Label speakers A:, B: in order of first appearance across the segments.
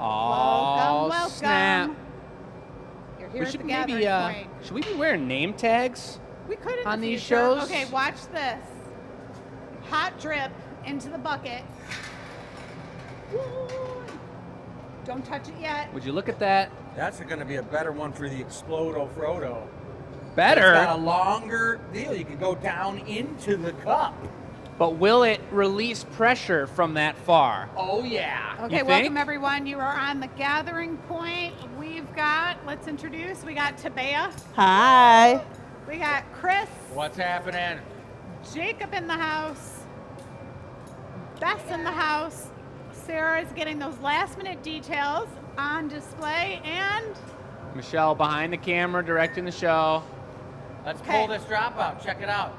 A: Oh,
B: welcome.
A: snap.
B: You're here
A: We
B: at
A: should
B: the gathering point.
A: should we be wearing name tags?
B: We could in
A: on
B: the
A: these
B: future.
A: shows?
B: Okay, watch this. Hot drip into the bucket. Woo. Don't touch it yet.
A: Would you look at that?
C: That's going to be a better one for the Explodo Frodo.
A: Better.
C: It's got a longer deal. You can go down into the cup.
A: But will it release pressure from that far?
C: Oh, yeah.
B: Okay,
A: You
B: welcome
A: think?
B: everyone. You are on the gathering point. We've got, let's introduce, we got Tabea.
D: Hi.
B: We got Chris.
C: What's happening?
B: Jacob in the house. Bess in the house. Sarah is getting those last minute details on display, and
A: Michelle behind the camera directing the show.
C: Let's
B: Okay.
C: pull this drop out. Check it out.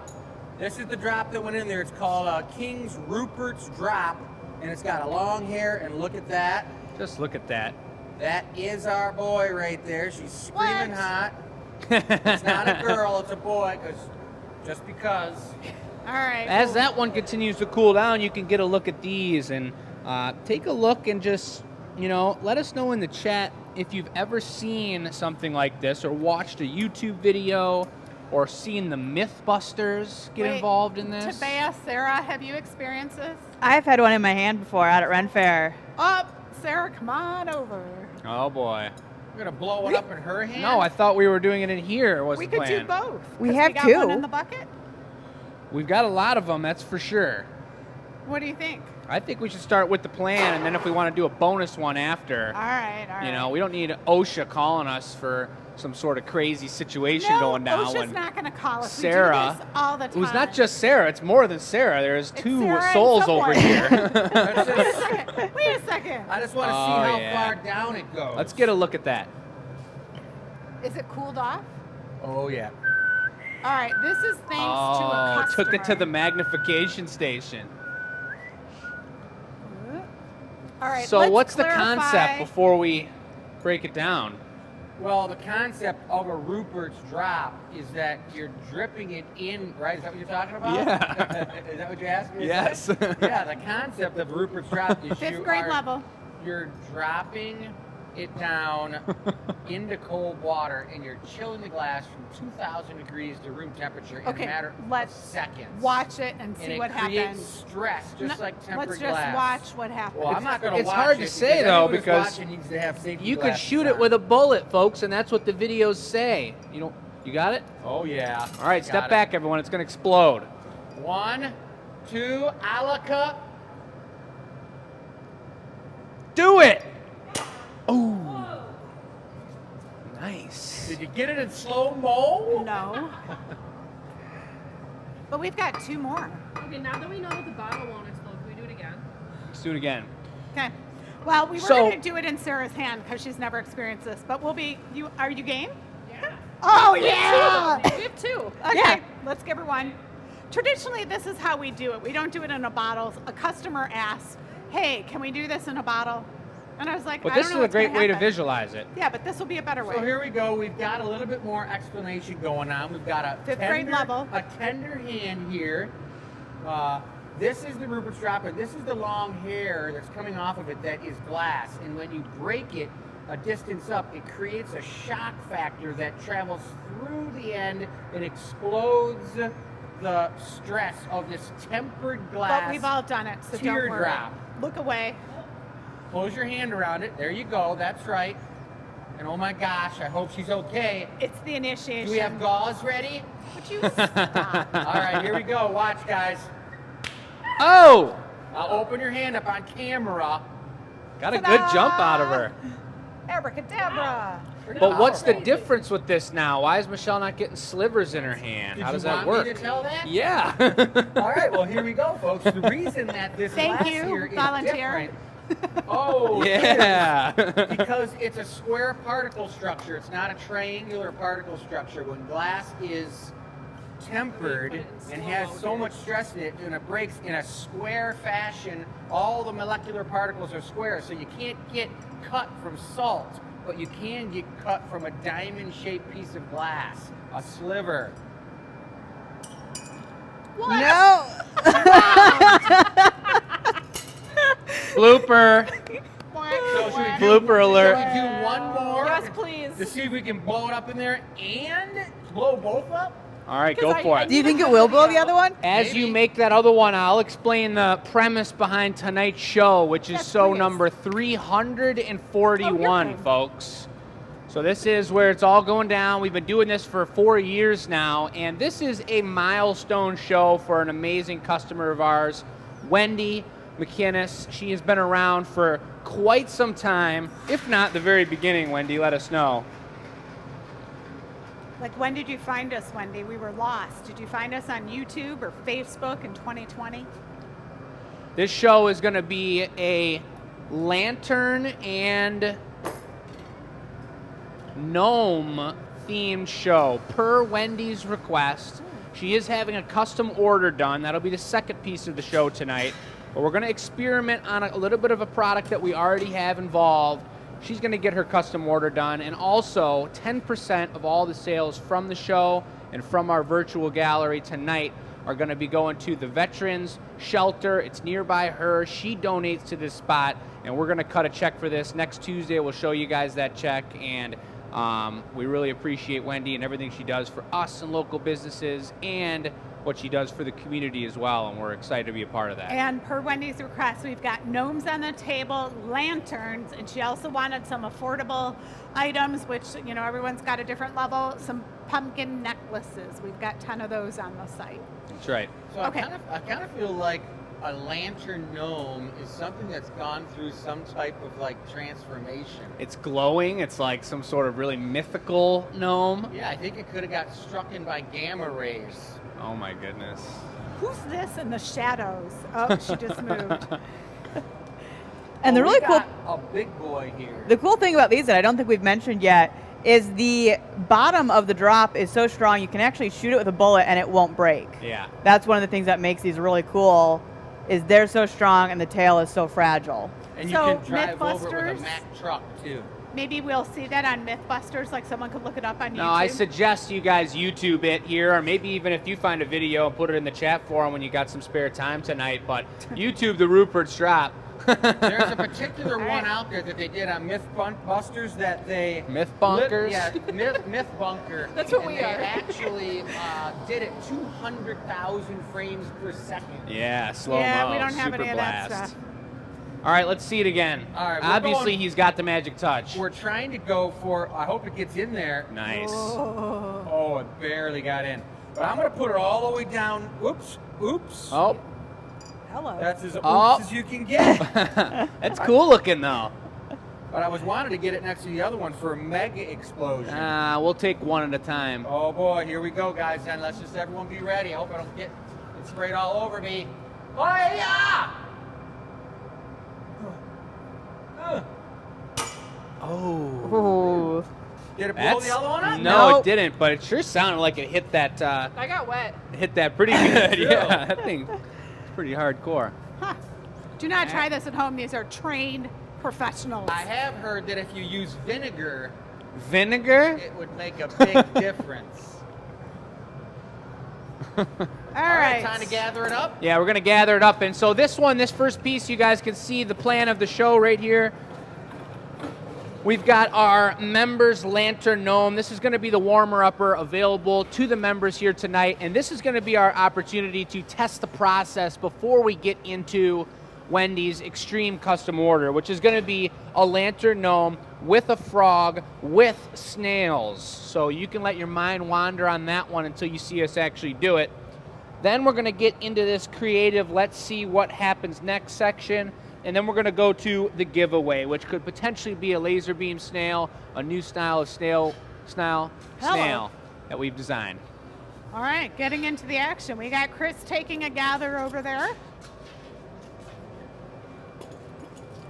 C: This is the drop that went in there. It's called King's Ruperts drop, and it's got a long hair, and look at that.
A: Just look at that.
C: That is our boy right there. She's screaming
B: What?
C: hot. It's not a girl, it's a boy, just because.
B: all right.
A: As that one continues to cool down, you can get a look at these and take a look and just, let us know in the chat if you've ever seen something like this or watched a YouTube video or seen the Mythbusters get
B: Wait,
A: involved in this.
B: Tabea, Sarah, have you experienced this?
D: I've had one in my hand before out at Ren Fair.
B: Oh, Sarah, come on over.
A: Oh boy.
C: We're gonna blow it up in her hand.
A: No, I thought we were doing it in here. Was
B: We
A: the
B: could
A: plan.
B: do both.
D: We
B: 'cause
D: have
B: got
D: two.
B: one in the bucket.
A: We've got a lot of them, that's for sure.
B: What do you think?
A: I think we should start with the plan, and then if we want to do a bonus one after,
B: All right, all right.
A: we don't need OSHA calling us for some sort of crazy situation
B: no,
A: going down.
B: OSHA's
A: when
B: not going to call us.
A: Sarah,
B: we do this all the time.
A: it was not just Sarah, it's more than Sarah. There's
B: It's
A: two
B: Sarah and
A: souls over
B: someone.
A: here.
B: Wait a second. Wait a second.
C: I just want to
A: Oh,
C: see how
A: yeah.
C: far down it goes.
A: Let's get a look at that.
B: Is it cooled off?
C: Oh, yeah.
B: All right, this is thanks to a customer.
A: Took it to the magnification station.
B: All right,
A: So
B: let's
A: what's the
B: clarify-
A: concept before we break it down?
C: Well, the concept of a Rupert's drop is that you're dripping it in, right? Is that what you're talking about?
A: Yeah.
C: Is that what you're asking me?
A: Yes.
C: Yeah, the concept of Rupert's drop is
B: Fifth grade level.
C: You're dropping it down into cold water, and you're chilling the glass from 2,000 degrees to room temperature in
B: Okay,
C: a matter
B: let's
C: of seconds.
B: Watch it and
C: and
B: see
C: it
B: what
C: creates
B: happens.
C: stress, just
B: No,
C: like tempered
B: let's just
C: glass.
B: watch what happens.
C: Well, I'm not going to
A: It's
C: watch
A: hard
C: it
A: to say,
C: because
A: though,
C: anyone who's
A: because
C: watching needs to have safety
A: You could
C: glasses
A: shoot it
C: on.
A: with a bullet, folks, and that's what the videos say. You got it?
C: Oh, yeah.
A: All right,
C: Got
A: step
C: it.
A: back, everyone. It's going to explode.
C: 1, 2, alaka.
A: Do it! Oh. Nice.
C: Did you get it in slow-mo?
B: No. But we've got two more.
E: Okay, now that we know that the bottle won't explode, can we do it again?
A: Let's do it again.
B: Okay. Well, we were
A: So-
B: going to do it in Sarah's hand because she's never experienced this. But we'll be. Are you game?
E: Yeah.
B: Oh yeah.
E: We have two.
B: Okay.
D: Yeah.
B: Let's give her one. Traditionally, this is how we do it. We don't do it in a bottle. A customer asks, "Hey, can we do this in a bottle?" And I was like,
A: But
B: I
A: this
B: don't
A: is
B: know
A: a
B: what's
A: great
B: gonna
A: way to
B: happen.
A: visualize it.
B: Yeah, but this will be a better way.
C: So here we go. We've got a little bit more explanation going on. We've got a
B: Fifth grade level.
C: a tender hand here. This is the Rupert's drop, and this is the long hair that's coming off of it that is glass. And when you break it a distance up, it creates a shock factor that travels through the end and explodes the stress of this tempered glass.
B: But we've all done it, so don't worry.
C: teardrop.
B: Look away.
C: Close your hand around it. There you go. That's right. And oh my gosh, I hope she's okay.
B: It's the initiation.
C: Do we have gauze ready?
B: Would you stop?
C: All right, here we go. Watch, guys.
A: Oh!
C: I'll open your hand up on camera.
A: Got a
B: Ta-da!
A: good jump out of her.
B: Abracadabra.
A: But what's the
C: Powerful.
A: difference with this now? Why is Michelle not getting slivers in her hand?
C: Did
A: How
C: you
A: does that
C: want
A: work?
C: me to tell that?
A: Yeah.
C: All right, well, here we go, folks. The reason that this
B: Thank
C: glass
B: you,
C: here is
B: volunteer.
C: different. Oh,
A: Yeah.
C: because it's a square particle structure. It's not a triangular particle structure. When glass is tempered and has so much stress in it, and it breaks in a square fashion, all the molecular particles are square, so you can't get cut from salt, but you can get cut from a diamond-shaped piece of glass, a sliver.
D: No.
A: Blooper.
C: So
B: one.
A: Blooper alert.
C: Shall we do one more?
B: Yes, please.
C: To see if we can blow it up in there and blow both up?
A: All right, go
B: 'Cause
A: for
B: I
A: it.
D: Do you think it will blow the other one?
A: As you
C: Maybe.
A: make that other one, I'll explain the premise behind tonight's show, which is
B: Yes,
A: show
B: please.
A: number 341,
B: Oh, you're
A: folks. So this is where it's all going down. We've been doing this for 4 years now, and this is a milestone show for an amazing customer of ours, Wendy McInnes. She has been around for quite some time, if not the very beginning. Wendy, let us know.
B: Like, when did you find us, Wendy? We were lost. Did you find us on YouTube or Facebook in 2020?
A: This show is going to be a lantern and gnome themed show per Wendy's request. She is having a custom order done. That'll be the second piece of the show tonight. But we're going to experiment on a little bit of a product that we already have involved. She's going to get her custom order done. And also, 10% of all the sales from the show and from our virtual gallery tonight are going to be going to the Veterans Shelter. It's nearby her. She donates to this spot, and we're going to cut a check for this. Next Tuesday, we'll show you guys that check, and we really appreciate Wendy and everything she does for us and local businesses and what she does for the community as well, and we're excited to be a part of that.
B: And per Wendy's request, we've got gnomes on the table, lanterns, and she also wanted some affordable items, which, you know, everyone's got a different level. Some pumpkin necklaces. We've got 10 of those on the site.
A: That's right.
C: So
B: Okay.
C: I kind of feel like a lantern gnome is something that's gone through some type of like transformation.
A: It's glowing. It's like some sort of really mythical gnome.
C: Yeah, I think it could have got struck in by gamma rays.
A: Oh my goodness.
B: Who's this in the shadows? Oh, she just moved.
D: And the
C: we
D: really cool,
C: got a big boy here.
D: the cool thing about these that I don't think we've mentioned yet is the bottom of the drop is so strong you can actually shoot it with a bullet and it won't break.
A: Yeah.
D: That's one of the things that makes these really cool. Is they're so strong and the tail is so fragile.
C: And you
B: So,
C: can drive over it with
B: Mythbusters?
C: a Mack truck too.
B: Maybe we'll see that on Mythbusters, like someone could look it up on YouTube.
A: No, I suggest you guys YouTube it here, or maybe even if you find a video and put it in the chat forum when you got some spare time tonight. But YouTube the Ruperts drop.
C: There's a particular
B: All
C: one
B: right.
C: out there that they did on Mythbusters that they
A: Myth bunkers?
C: Yeah, Myth bunker.
E: That's what
C: and
E: we
C: they
E: are.
C: actually did it 200,000 frames per second.
A: Yeah, slow mo.
B: Yeah, we don't have
A: super
B: any of
A: blast.
B: that stuff.
A: All right, let's see it again.
C: All right, we're
A: Obviously,
C: going-
A: he's got the magic touch.
C: We're trying to go for. I hope it gets in there.
A: Nice.
C: Oh, it barely got in. But I'm gonna put it all the way down. Oops, oops.
A: Oh,
B: Hello.
C: That's as oops
A: Oh.
C: as you can get.
A: that's cool looking though.
C: But I was wanting to get it next to the other one for a mega explosion.
A: We'll take one at a time.
C: Oh boy, here we go, guys. Then let's just everyone be ready. I hope I don't get it sprayed all over me. Oh yeah!
A: Oh,
D: Ooh.
C: Did it blow
A: that's
C: the other one up?
A: no,
D: Nope.
A: it didn't. But it sure sounded like it hit that.
E: I got wet.
A: Hit that pretty good.
C: too.
A: Yeah, that thing. It's pretty hardcore.
B: Huh. Do not try this at home. These are trained professionals.
C: I have heard that if you use vinegar,
A: Vinegar?
C: it would make a big difference.
B: All
C: All
B: right.
C: right, time to gather it up.
A: Yeah, we're gonna gather it up. And so this one, this first piece, you guys can see the plan of the show right here. We've got our members lantern gnome. This is gonna be the warmer-upper available to the members here tonight. And this is gonna be our opportunity to test the process before we get into Wendy's extreme custom order, which is gonna be a lantern gnome with a frog with snails. So you can let your mind wander on that one until you see us actually do it. Then we're gonna get into this creative, let's see what happens next section. And then we're gonna go to the giveaway, which could potentially be a laser beam snail, a new style of snail
B: Hello.
A: that we've designed.
B: All right, getting into the action. We got Chris taking a gather over there.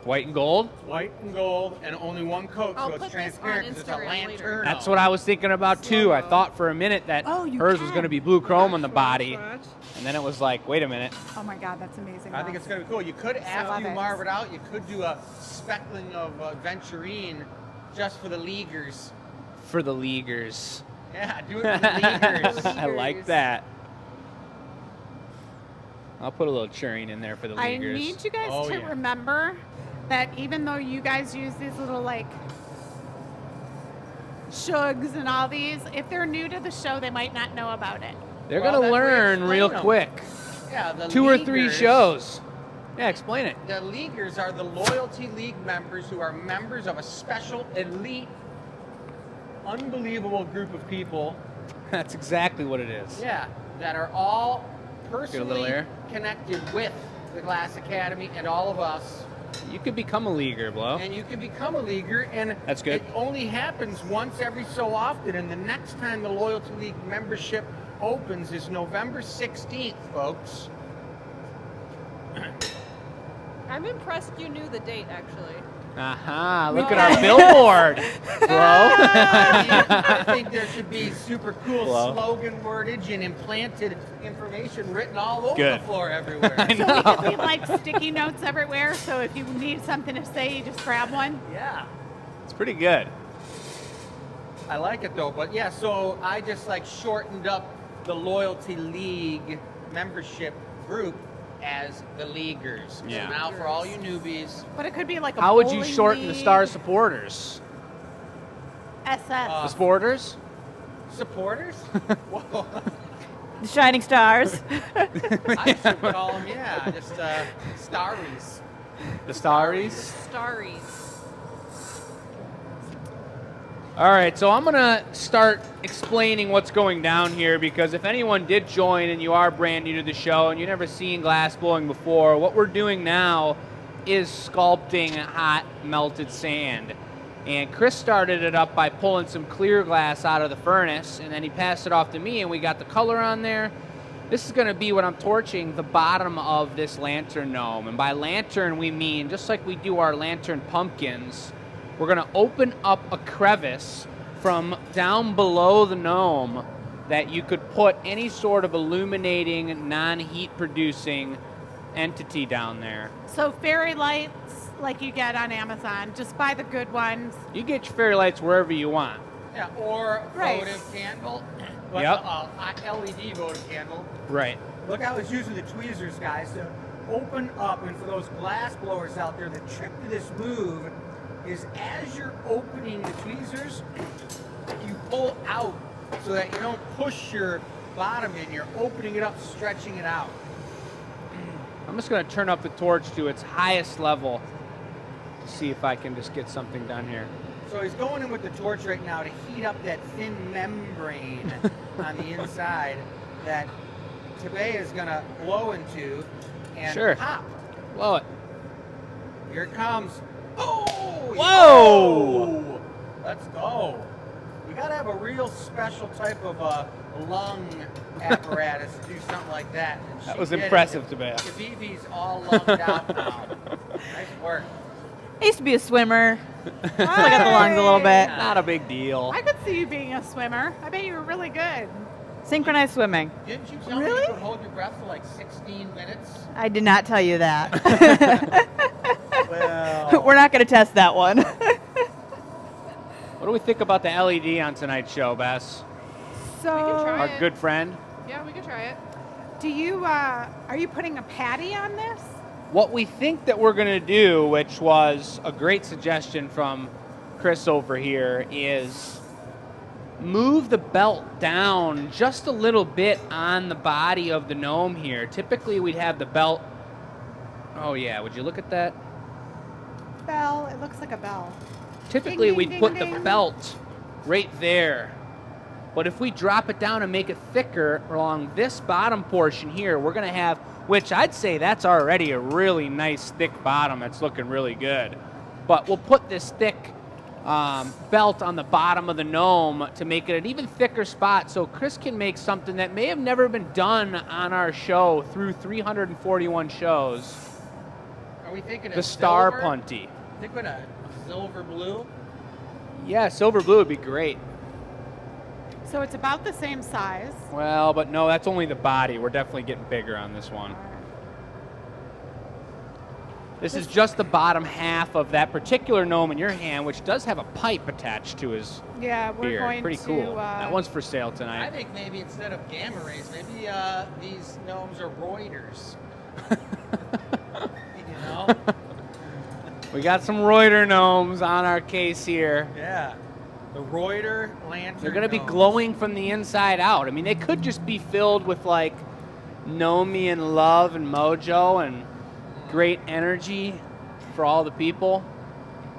A: White and gold.
C: White and gold, and only one coat,
E: I'll
C: so it's
E: put this
C: transparent
E: on
C: because it's a
E: Instagram
C: lantern.
E: later.
A: That's what I was thinking about too. I thought for a minute that
B: Oh, you
A: hers was
B: can.
A: gonna be blue chrome on the body. And then it was like, wait a minute.
B: Oh my God, that's amazing.
C: I think it's gonna be cool. You could,
B: love
C: after you
B: it.
C: marve it out, you could do a speckling of venturine just for the leaguers.
A: For the leaguers.
C: Yeah, do it for the leaguers.
A: I like that. I'll put a little churring in there for the
B: I
A: leaguers.
B: need you guys
C: Oh,
B: to
C: yeah.
B: remember that even though you guys use these little like shugs and all these, if they're new to the show, they might not know about it.
A: They're
C: Well,
A: going to
C: that's where you
A: learn real
C: explain 'em.
A: quick.
C: Yeah, the
A: 2 or 3
C: leaguers-
A: shows. Yeah, explain it.
C: The leaguers are the loyalty league members who are members of a special elite, unbelievable group of people.
A: That's exactly what it is.
C: Yeah, that are all
A: little
C: personally
A: air.
C: connected with the Glass Academy and all of us.
A: You could become a leaguer, Blow.
C: And you can become a leaguer, and
A: That's good.
C: it only happens once every so often. And the next time the Loyalty League membership opens is November 16th, folks.
E: I'm impressed you knew the date, actually.
A: Aha, look at our billboard, Blow.
C: I think there should be super cool
A: Hello.
C: slogan wordage and implanted information written all over
A: Good.
C: the floor everywhere.
A: I
B: So we
A: know.
B: could leave like sticky notes everywhere. So if you need something to say, you just grab one.
C: Yeah.
A: It's pretty good.
C: I like it though, but yeah, so I just like shortened up the Loyalty League membership group as the Leaguers.
A: Yeah.
C: So now for all you newbies,
B: But it could be like a
A: How would you
B: bowling
A: shorten the
B: league,
A: Star supporters?
B: SS.
A: The sporters?
C: supporters? Whoa.
D: The Shining Stars.
C: I should call them, yeah, just starries.
A: The Starries?
E: Starries.
A: All right, so I'm going to start explaining what's going down here because if anyone did join and you are brand new to the show and you've never seen glass blowing before, what we're doing now is sculpting hot melted sand. And Chris started it up by pulling some clear glass out of the furnace, and then he passed it off to me, and we got the color on there. This is going to be what I'm torching the bottom of this lantern gnome. And by lantern, we mean, just like we do our lantern pumpkins, we're going to open up a crevice from down below the gnome that you could put any sort of illuminating, non-heat producing entity down there.
B: So fairy lights like you get on Amazon. Just buy the good ones.
A: You get your fairy lights wherever you want.
C: Yeah, or
B: Right.
C: votive candle. But,
A: Yep.
C: LED votive candle.
A: Right.
C: Look, I was using the tweezers, guys, to open up. And for those glass blowers out there, the trick to this move is as you're opening the tweezers, you pull out so that you don't push your bottom in. You're opening it up, stretching it out.
A: I'm just going to turn up the torch to its highest level to see if I can just get something done here.
C: So he's going in with the torch right now to heat up that thin membrane on the inside that Tebe is going to blow into and
A: Sure.
C: pop.
A: Blow it.
C: Here it comes. Oh!
A: Whoa!
C: Let's go. You got to have a real special type of lung apparatus to do something like that. And
A: That
C: she
A: was
C: did it.
A: impressive, Tebe.
C: Tabibi's all lunged out now. Nice work.
D: I used to be a swimmer. Still got the lungs a little bit.
A: Not a big deal.
B: I could see you being a swimmer. I bet you were really good.
D: Synchronized swimming.
C: Didn't you tell me
B: Really?
C: you could hold your breath for like 16 minutes?
D: I did not tell you that.
C: Well,
D: We're not going to test that one.
A: What do we think about the LED on tonight's show, Bess?
B: So
E: try
A: Our
E: it.
A: good friend.
E: Yeah, we could try it.
B: do you are you putting a patty on this?
A: What we think that we're going to do, which was a great suggestion from Chris over here, is move the belt down just a little bit on the body of the gnome here. Typically, we'd have the belt. Oh, yeah. Would you look at that?
B: Bell. It looks like a bell.
A: Typically,
B: Ding,
A: we'd
B: ding,
A: put
B: ding,
A: the
B: ding.
A: belt right there. But if we drop it down and make it thicker along this bottom portion here, we're going to have, which I'd say that's already a really nice thick bottom that's looking really good. But we'll put this thick belt on the bottom of the gnome to make it an even thicker spot so Chris can make something that may have never been done on our show through 341 shows.
C: are we thinking
A: The
C: of
A: Star
C: silver?
A: Punty.
C: Thinking a silver blue?
A: Yeah, silver blue would be great.
B: So it's about the same size.
A: Well, but no, that's only the body. We're definitely getting bigger on this one. This is just the bottom half of that particular gnome in your hand, which does have a pipe attached to his
B: Yeah, we're
A: beard.
B: going
A: Pretty
B: to.
A: cool. That one's for sale
C: I
A: tonight.
C: think maybe instead of gamma rays, maybe these gnomes are Reuters. You know?
A: We got some Reuter gnomes on our case here.
C: Yeah. The Reuter lantern.
A: They're gonna be
C: gnomes.
A: glowing from the inside out. I mean, they could just be filled with like Nomi love and mojo and great energy for all the people.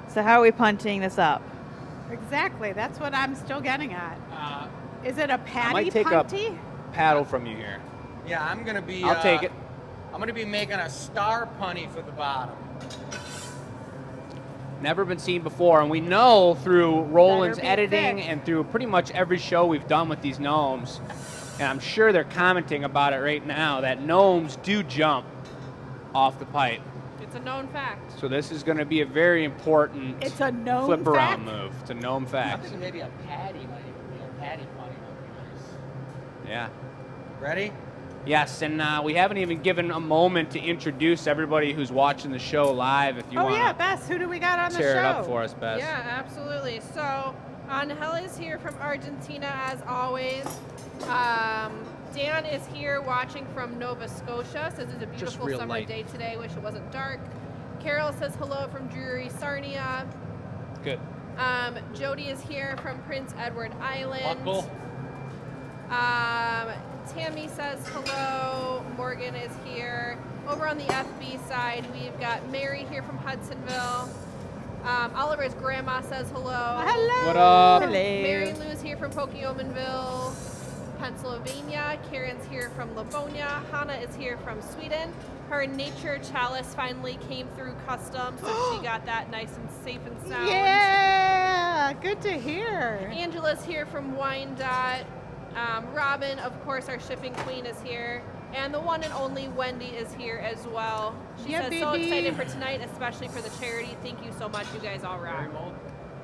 D: So how are we punching this up?
B: Exactly. That's what I'm still getting at. Is it a
A: I
B: patty
A: might take
B: punty?
A: a paddle from you here.
C: Yeah, I'm gonna be.
A: I'll take it.
C: I'm gonna be making a star punny for the bottom.
A: Never been seen before, and we know through Roland's
B: Better be
A: editing
B: thick.
A: and through pretty much every show we've done with these gnomes, and I'm sure they're commenting about it right now, that gnomes do jump off the pipe.
E: It's a known fact.
A: So this is going to be a very important
B: It's a known
A: flip around
B: fact.
A: move. It's a gnome
C: I
A: fact.
C: think maybe a patty might even be a patty punny would be nice.
A: Yeah.
C: Ready?
A: Yes, and we haven't even given a moment to introduce everybody who's watching the show live. If you
B: Oh
A: want
B: yeah,
A: to
B: Bess, who do we got on the
A: tear
B: show?
A: it up for us, Bess.
E: Yeah, absolutely. So, Angel is here from Argentina as always. Dan is here watching from Nova Scotia. Says it's a beautiful
A: real
E: summer
A: light.
E: day today. Wish it wasn't dark. Carol says hello from Drury Sarnia.
A: Good.
E: Jody is here from Prince Edward Island.
C: Buckle.
E: Tammy says hello. Morgan is here. Over on the FB side, we've got Mary here from Hudsonville. Oliver's grandma says hello.
B: Hello.
A: What up?
D: Hello.
E: Mary Lou's here from Pokiomanville, Pennsylvania. Karen's here from Livonia. Hannah is here from Sweden. Her nature chalice finally came through customs, so she got that nice and safe and sound.
B: Yeah, good to hear.
E: Angela's here from Wyandotte. Robin, of course, our shipping queen, is here. And the one and only Wendy is here as well. She
B: Yeah,
E: says, so
B: baby.
E: excited for tonight, especially for the charity. Thank you so much. You guys all rock.
A: You want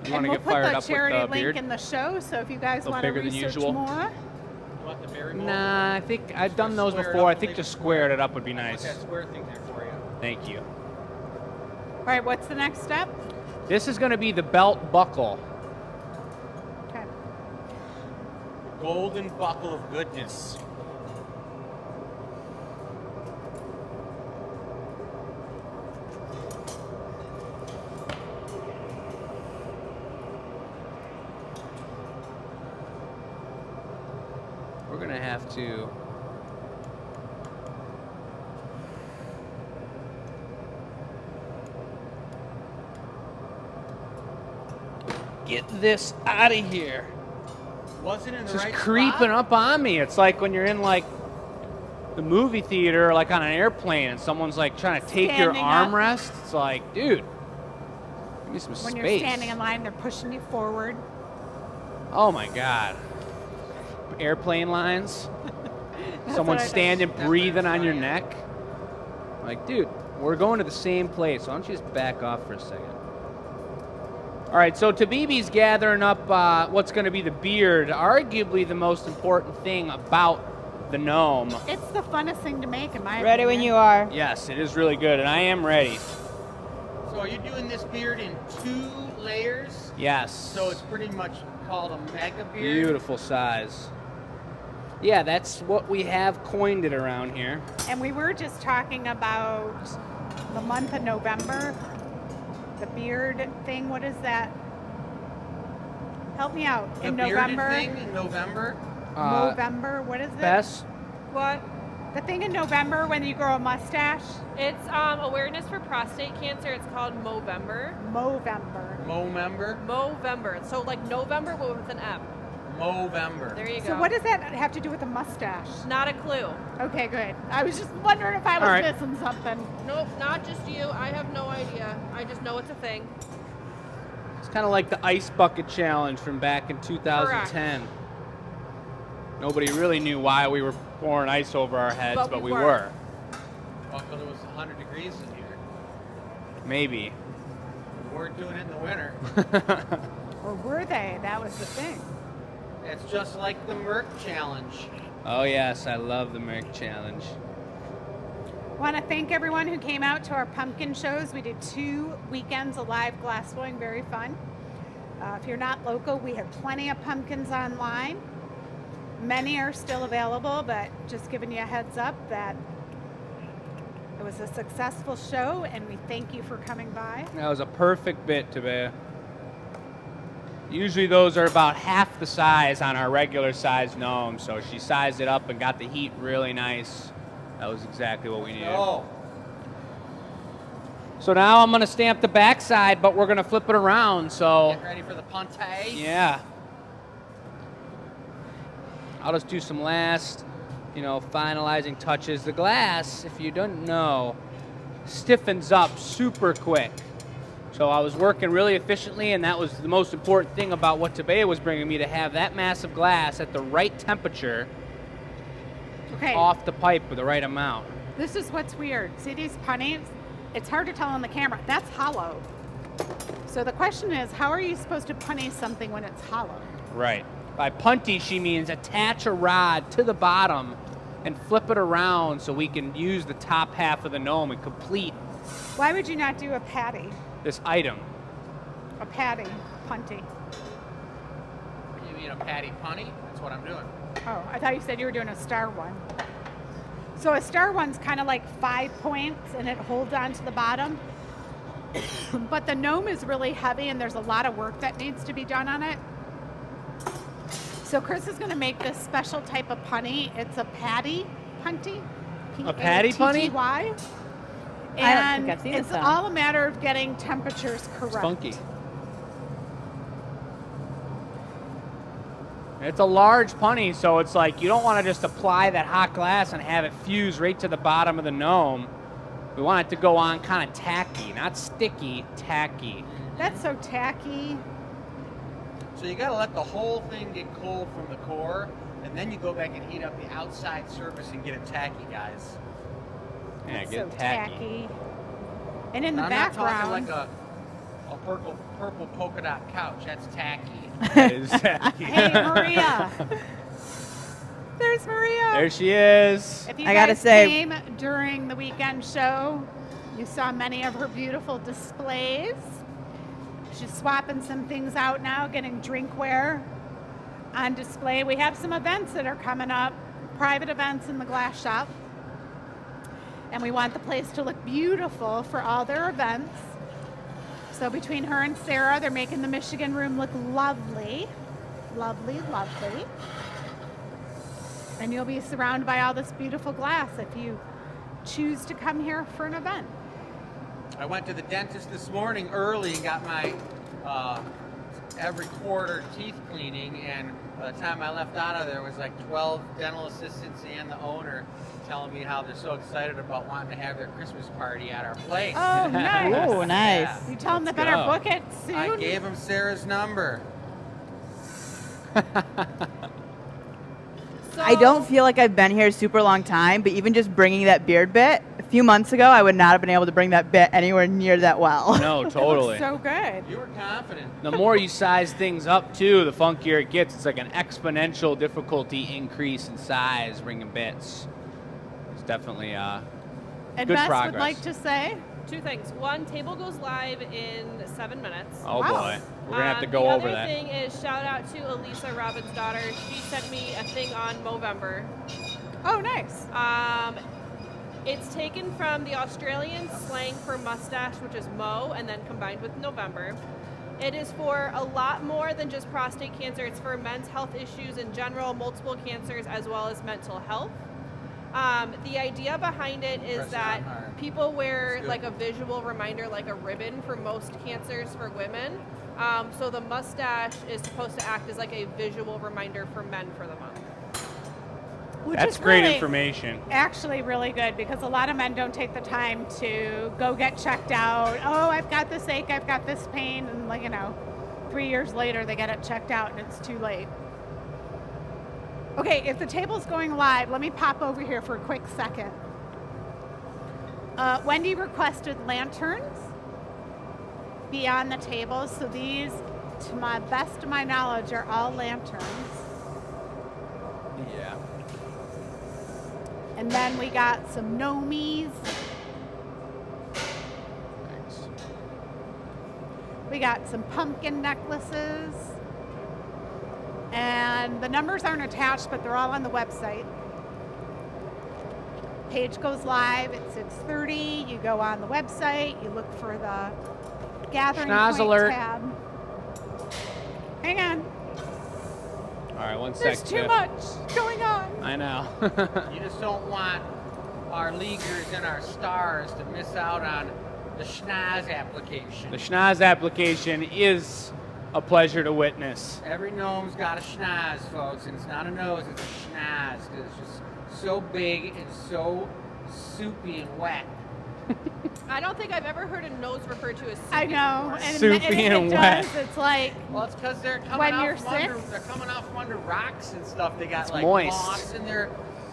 B: And
A: to
B: we'll
A: get
B: put
A: fired
B: the
A: up
B: charity
A: with the
B: link
A: beard?
B: in the show, so if you guys
A: Little
B: want to
A: bigger than
B: research
A: usual.
B: more.
C: You want the berry mold?
A: Nah, I think I've done those
C: Square it
A: before.
C: up
A: I think
C: like
A: just
C: a
A: squared it up would be nice.
C: Put that square thing there for you.
A: Thank you.
B: All right, what's the next step?
A: This is going to be the belt buckle.
B: Okay.
C: Golden buckle of goodness.
A: We're going to have to get this out of here.
C: Wasn't in the
A: It's just
C: right
A: creeping
C: spot?
A: up on me. It's like when you're in like the movie theater, like on an airplane, and someone's like trying to take your
B: Standing up.
A: armrest. It's like, dude, give me some
B: When
A: space.
B: you're standing in line, they're pushing you forward.
A: Oh my God. Airplane lines.
B: That's
A: Someone
B: what I do.
A: standing,
C: That's
A: breathing on your
C: fine.
A: neck. Like, dude, we're going to the same place. Why don't you just back off for a second? All right, so Tabibi's gathering up what's going to be the beard, arguably the most important thing about the gnome.
B: It's the funnest thing to make, in my
D: Ready when
B: opinion.
D: you are.
A: Yes, it is really good, and I am ready.
C: So are you doing this beard in 2 layers?
A: Yes.
C: So it's pretty much called a mega beard?
A: Beautiful size. Yeah, that's what we have coined it around here.
B: And we were just talking about the month of November. The beard thing, what is that? Help me out.
C: The
B: In
C: bearded
B: November?
C: thing in November?
B: November, what is it?
A: Bess,
E: What?
B: The thing in November when you grow a mustache?
E: It's awareness for prostate cancer. It's called Movember.
B: Movember.
C: Movember?
E: Movember. So like November, but with an M.
C: Movember.
E: There you go.
B: So what does that have to do with a mustache?
E: Not a clue.
B: Okay, good. I was just wondering if I was
A: All right.
B: missing something.
E: Nope, not just you. I have no idea. I just know it's a thing.
A: it's kind of like the ice bucket challenge from back in 2010. Nobody really knew why we were pouring ice over our heads,
E: But
A: but
E: we
A: we
E: were.
A: were.
C: Well, because it was 100 degrees in here.
A: Maybe.
C: We weren't doing it in the winter.
B: Or were they? That was the thing.
C: It's just like the Merc challenge.
A: Oh yes, I love the Merc Challenge.
B: Want to thank everyone who came out to our pumpkin shows. We did 2 weekends of live glass blowing, very fun. If you're not local, we have plenty of pumpkins online. Many are still available, but just giving you a heads up that It was a successful show, and we thank you for coming by.
A: That was a perfect bit, Tabea. Usually those are about half the size on our regular size gnome, so she sized it up and got the heat really nice. That was exactly what we needed.
C: Oh,
A: So now I'm gonna stamp the backside, but we're gonna flip it around, so
C: get ready for the ponte.
A: yeah. I'll just do some last, finalizing touches. The glass, if you don't know, stiffens up super quick. So I was working really efficiently, and that was the most important thing about what Tabea was bringing me, to have that massive glass at the right temperature
B: Okay,
A: off the pipe with the right amount.
B: this is what's weird. See these punnies? It's hard to tell on the camera. That's hollow. So the question is, how are you supposed to punny something when it's hollow?
A: Right. By punty, she means attach a rod to the bottom and flip it around so we can use the top half of the gnome and complete
B: Why would you not do a patty?
A: this item.
B: A patty, punty.
C: You mean a patty punny? That's what I'm doing.
B: Oh, I thought you said you were doing a star one. So a star one's kind of like 5 points, and it holds on to the bottom. But the gnome is really heavy, and there's a lot of work that needs to be done on it. So Chris is going to make this special type of punny. It's a patty punty.
A: A patty punny?
B: P-A-T-T-Y.
D: I don't
B: And
D: think I've seen
B: it's
D: this, though.
B: all a matter of getting temperatures correct.
A: It's funky. It's a large punny, so it's like you don't want to just apply that hot glass and have it fuse right to the bottom of the gnome. We want it to go on kind of tacky, not sticky, tacky.
B: That's so tacky.
C: So you gotta let the whole thing get cold from the core, and then you go back and heat up the outside surface and get it tacky, guys.
A: Yeah,
B: That's
A: get
B: so
A: it tacky.
B: tacky. And in the
C: I'm
B: background,
C: not talking like a purple polka dot couch. That's tacky.
A: That is tacky.
B: hey Maria. There's Maria.
A: There she is.
B: If you
D: I gotta
B: guys
D: say-
B: came during the weekend show, you saw many of her beautiful displays. She's swapping some things out now, getting drinkware on display. We have some events that are coming up, private events in the glass shop. And we want the place to look beautiful for all their events. So between her and Sarah, they're making the Michigan room look lovely. Lovely, lovely. And you'll be surrounded by all this beautiful glass if you choose to come here for an event.
C: I went to the dentist this morning early and got my every quarter teeth cleaning, and by the time I left out of there, was like 12 dental assistants and the owner telling me how they're so excited about wanting to have their Christmas party at our place.
B: Oh, nice.
D: Oh, nice.
C: Yeah.
B: You tell them they
A: Let's
B: better
A: go.
B: book it soon.
C: I gave him Sarah's number.
E: So,
D: I don't feel like I've been here a super long time, but even just bringing that beard bit, a few months ago, I would not have been able to bring that bit anywhere near that well.
A: No,
B: It looks
A: totally.
B: so good.
C: You were confident.
A: The more you size things up, too, the funkier it gets. It's like an exponential difficulty increase in size bringing bits. It's definitely
B: And
A: good
B: Bess
A: progress.
B: would like to say,
E: 2 things. One, table goes live in 7 minutes.
A: Oh
B: Wow.
A: boy, we're gonna have to go
E: the
A: over
E: other
A: that.
E: thing is shout out to Elisa, Robin's daughter. She sent me a thing on Movember.
B: oh, nice.
E: It's taken from the Australian slang for mustache, which is Mo, and then combined with November. It is for a lot more than just prostate cancer. It's for men's health issues in general, multiple cancers, as well as mental health. The idea behind it is
C: Press it
E: that
C: on hard.
E: people wear
C: That's good.
E: like a visual reminder, like a ribbon for most cancers for women. So the mustache is supposed to act as like a visual reminder for men for the month.
B: Which
A: That's
B: is
A: great
B: really,
A: information.
B: Actually, really good because a lot of men don't take the time to go get checked out. Oh, I've got this ache, I've got this pain, and 3 years later they get it checked out and it's too late. Okay, if the table's going live, let me pop over here for a quick second. Wendy requested lanterns beyond the tables, so these, to my best of my knowledge, are all lanterns.
A: Yeah.
B: And then we got some gnomies.
A: Thanks.
B: We got some pumpkin necklaces. And the numbers aren't attached, but they're all on the website. page goes live at 6:30. You go on the website. You look for the gathering
A: Schnoz
B: point
A: alert.
B: tab. Hang on.
A: All right, one
B: There's
A: sec.
B: too
A: Tiff.
B: much going on.
A: I know.
C: You just don't want our leaguers and our stars to miss out on the schnoz application.
A: The schnoz application is a pleasure to witness.
C: Every gnome's got a schnoz, folks, and it's not a nose, it's a schnoz, because it's just so big and so soupy and wet.
E: I don't think I've ever heard a nose referred to as soupy
B: I know.
E: before.
B: And
A: Soupy
B: it
A: and
B: does.
A: wet.
B: It's like
C: Well, it's because they're coming
B: When
C: out
B: you're
C: from under,
B: sick?
C: they're coming out from under rocks and stuff. They got
A: It's
C: like
A: moist.
C: moss in their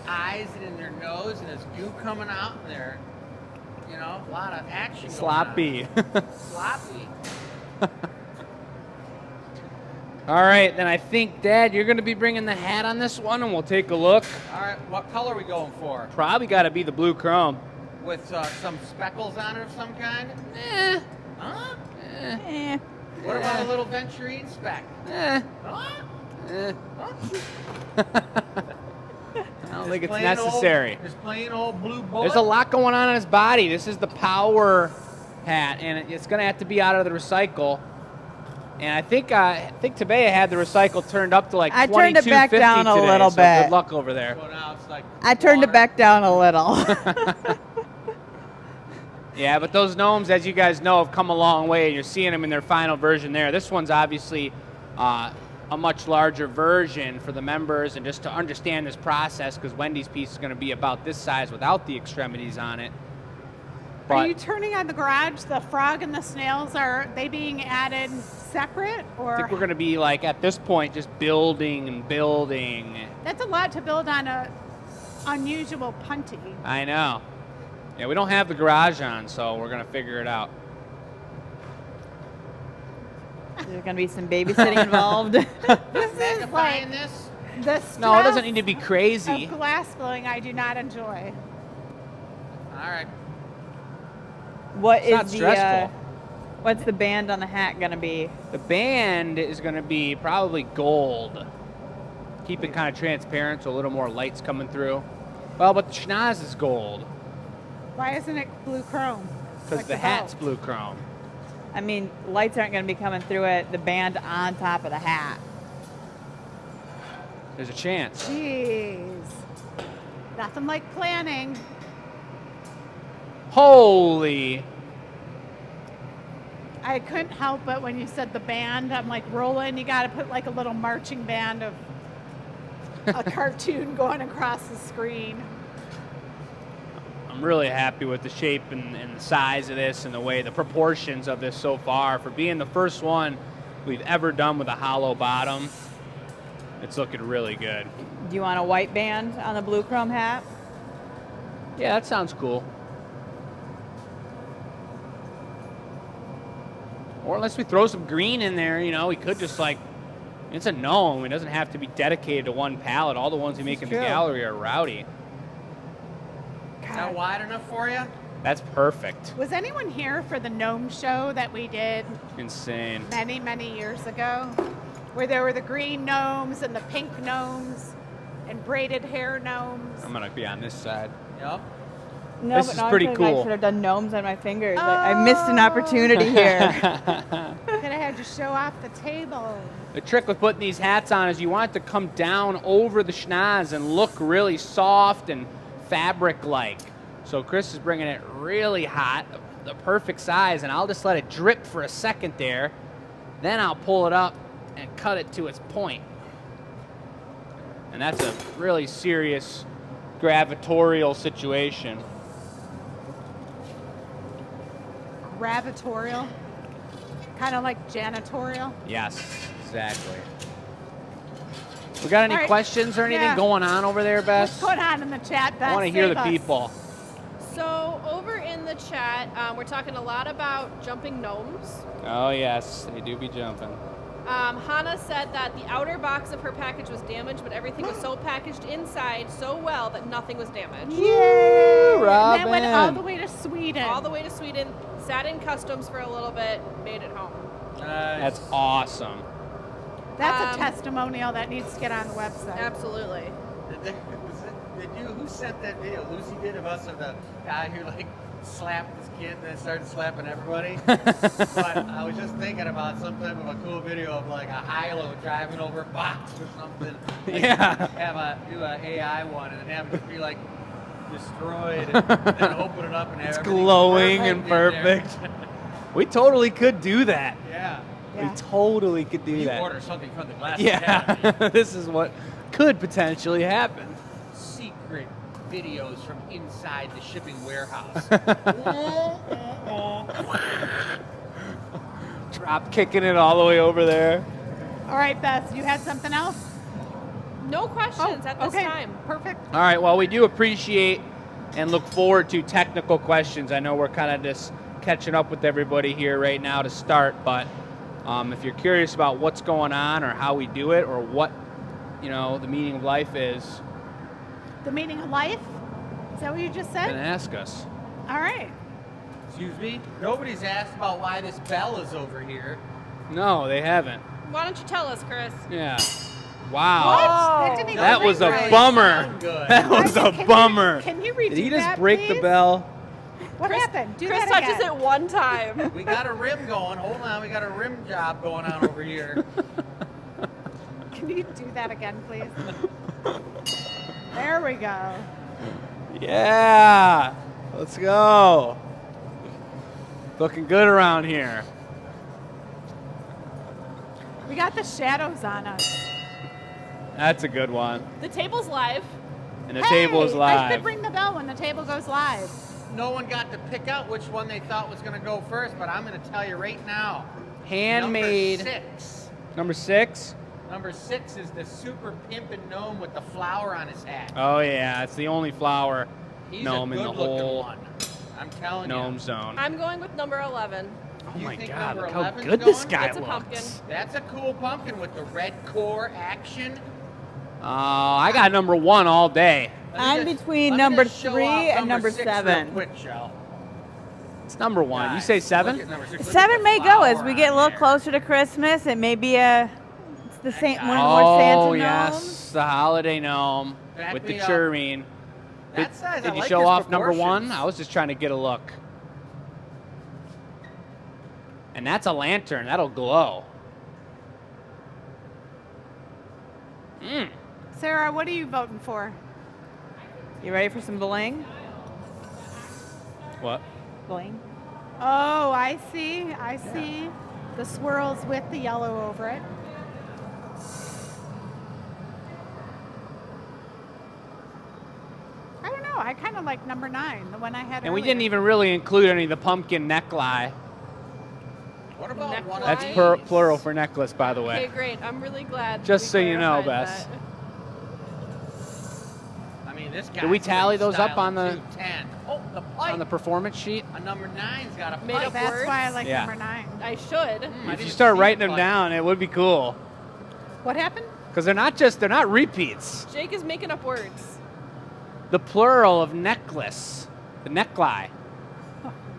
C: eyes and in their nose, and there's goo coming out, and they're, you know, a lot of action. going on.
A: Sloppy.
C: Sloppy.
A: All right, then I think, Dad, you're going to be bringing the hat on this one, and we'll take a look.
C: All right, what color are we going for?
A: Probably got to be the blue chrome.
C: With some speckles on it of some kind?
A: Eh,
C: Huh?
A: eh,
C: What about a little Venturine speck?
A: eh,
C: Huh?
A: eh.
C: Huh?
A: I don't think it's
C: Plain
A: necessary.
C: Old, just plain old blue bullet.
A: There's a lot going on his body. This is the power hat, and it's going to have to be out of the recycle. And I think Tabea had the recycle turned up to like
D: I turned it back
A: $22.50
D: down a
A: today,
D: little
A: so
D: bit.
A: Good luck over there.
C: So now it's like
D: I turned it
C: water.
D: back down a little.
A: Yeah, but those gnomes, as you guys know, have come a long way, and you're seeing them in their final version there. This one's obviously a much larger version for the members, and just to understand this process, because Wendy's piece is going to be about this size without the extremities on it.
B: Are you turning on the garage? The frog and the snails, are they being added separate, or
A: I think we're going to be, like, at this point, just building and building.
B: that's a lot to build on a unusual punty.
A: I know. Yeah, we don't have the garage on, so we're going to figure it out.
D: There's going to be some babysitting involved.
B: This is
C: Magnifying
B: like
C: this?
B: the
A: No, it doesn't
B: stress
A: need to be crazy.
B: of glass blowing. I do not enjoy.
C: All right.
D: What
A: It's not
D: is the
A: stressful.
D: what's the band on the hat going to be?
A: The band is going to be probably gold. Keep it kind of transparent so a little more light's coming through. Well, but the schnoz is gold
B: Why isn't it blue chrome?
A: because
B: Like
A: the
B: the
A: hat's
B: boat.
A: blue chrome.
D: I mean, lights aren't going to be coming through it. The band on top of the hat.
A: There's a chance.
B: Jeez. Nothing like planning.
A: Holy.
B: I couldn't help it when you said the band. I'm like, Roland, you got to put like a little marching band of a cartoon going across the screen.
A: I'm really happy with the shape and the size of this and the way, the proportions of this so far. For being the first one we've ever done with a hollow bottom, it's looking really good.
D: Do you want a white band on the blue chrome hat?
A: Yeah, that sounds cool. Or unless we throw some green in there, you know, we could just like, it's a gnome. It doesn't have to be dedicated to one palette. All the ones we make in the
D: true.
A: gallery are rowdy.
C: Is that wide enough for you?
A: That's perfect.
B: Was anyone here for the gnome show that we did
A: Insane.
B: many, many years ago? Where there were the green gnomes and the pink gnomes and braided hair gnomes.
A: I'm going to be on this side.
C: Yep.
D: No,
A: This
D: but
A: is
D: no, I'm
A: pretty
D: thinking I
A: cool.
D: should have done gnomes on my fingers. I missed an opportunity here.
B: Could have had to show off the table.
A: The trick with putting these hats on is you want it to come down over the schnoz and look really soft and fabric-like. So Chris is bringing it really hot, the perfect size, and I'll just let it drip for a second there. Then I'll pull it up and cut it to its point. And that's a really serious gravitatorial situation.
B: Gravatorial. Kind of like janitorial.
A: Yes, exactly. We got any
B: All right.
A: questions or anything
B: Yeah.
A: going on over there, Bess?
B: What's going on in the chat, Beth?
A: I want to hear
B: Save
A: the
B: us.
A: people.
E: So over in the chat, we're talking a lot about jumping gnomes.
A: Oh, yes, they do be jumping.
E: Hannah said that the outer box of her package was damaged, but everything was so packaged inside so well that nothing was damaged.
B: Yay! And
A: Robin.
B: then went all the way to Sweden.
E: All the way to Sweden, sat in customs for a little bit, made it home.
A: That's awesome.
B: That's a
E: Um,
B: testimonial that needs to get on the website.
E: Absolutely.
C: Who sent that video? Lucy did of us of the guy who like slapped his kid and then started slapping everybody. But I was just thinking about some type of a cool video of like a high-low driving over a box or something. Like,
A: Yeah.
C: do a AI one and then have it just be like destroyed and then open it up and have
A: It's
C: everything
A: glowing and
C: in there.
A: perfect. We totally could do that.
C: Yeah.
B: Yeah.
A: We totally could do
C: You
A: that.
C: order something from the Glass
A: Yeah,
C: Academy.
A: this is what could potentially happen.
C: Secret videos from inside the shipping warehouse.
A: Drop kicking it all the way over there.
B: All right, Beth, you had something else?
E: No questions at this
B: okay.
E: time.
B: Perfect.
A: All right, well, we do appreciate and look forward to technical questions. I know we're kind of just catching up with everybody here right now to start, but if you're curious about what's going on or how we do it or what, the meaning of life is,
B: The meaning of life? Is that what you just
A: then
B: said?
A: ask us.
B: All right.
C: Excuse me? Nobody's asked about why this bell is over here.
A: No, they haven't.
E: Why don't you tell us, Chris?
A: Yeah. Wow.
B: What? That didn't even
A: That
B: ring
A: was a
B: right.
A: bummer.
C: Sound good.
A: That was a
B: Can you-
A: bummer.
B: Can you redo
A: Did he just
B: that,
A: break the
B: please?
A: bell?
B: What
E: Chris,
B: happened? Do
E: Chris
B: that
E: touches
B: again.
E: it one time.
C: We got a rim going. Hold on, we got a rim job going on over here.
B: Can you do that again, please? There we go.
A: Yeah. Let's go. Looking good around here.
B: We got the shadows on us.
A: That's a good one.
E: The table's live.
A: And the table is
B: I
A: live.
B: should ring the bell when the table goes live.
C: No one got to pick out which one they thought was going to go first, but I'm going to tell you right now.
A: Handmade.
C: Number 6.
A: Number 6.
C: Number 6 is the super pimpin' gnome with the flower on his hat.
A: Oh yeah, it's the only flower
C: He's
A: gnome
C: a
A: in the
C: good-looking
A: whole
C: one. I'm telling
A: gnome
C: you.
A: zone.
E: I'm going with number 11.
A: Oh
C: You
A: my
C: think
A: god,
C: number
A: look how
C: 11's
A: good this
C: going?
A: guy
E: It's a
A: looks.
E: pumpkin.
C: That's a cool pumpkin with the red core action.
A: I got number 1 all day.
D: I'm between
C: let me
D: number
C: just show
D: 3
C: off
D: and number
C: 6
D: 7.
C: Real quick, Shell.
A: It's number 1. You
C: Guys,
A: say
C: look
A: 7?
C: at number 6. Look at
D: 7
C: the
D: may go as
C: flower
D: we get a
C: on
D: little
C: there.
D: closer to Christmas. It may be it's the same one
C: Oh,
D: more Santa
A: Oh
D: gnomes.
A: yes, the holiday gnome
C: Back
A: with the
C: me up.
A: chureen.
C: That size,
A: Did
C: I
A: you
C: like
A: show
C: his
A: off number 1?
C: proportions.
A: I was just trying to get a look. And that's a lantern. That'll glow.
B: Sarah, what are you voting for?
D: You ready for some bling?
A: What?
D: Bling.
B: Oh, I see. I see. The swirls with the yellow over it. I don't know. I kind of like number 9, the one I had
A: And we
B: earlier.
A: didn't even really include any of the pumpkin necklace.
C: What about one of
A: That's
C: these?
A: plural for necklace, by the
E: Okay,
A: way.
E: great. I'm really glad.
A: Just
E: we
A: so you know,
E: clarified
A: Bess.
E: that.
C: I mean, this guy.
A: Did we tally those up on the-
C: 10. Oh, the pipe.
A: On the performance sheet,
C: A number 9's got a
E: Made
C: pipe.
E: up
B: That's
E: words?
B: why I like
A: Yeah.
B: number 9.
E: I should.
C: I
A: if you
C: didn't
A: start
C: see
A: writing
C: the
A: them
C: pipe.
A: down, it would be cool.
B: What happened?
A: Because they're not repeats.
E: Jake is making up words.
A: The plural of necklace, the necklie.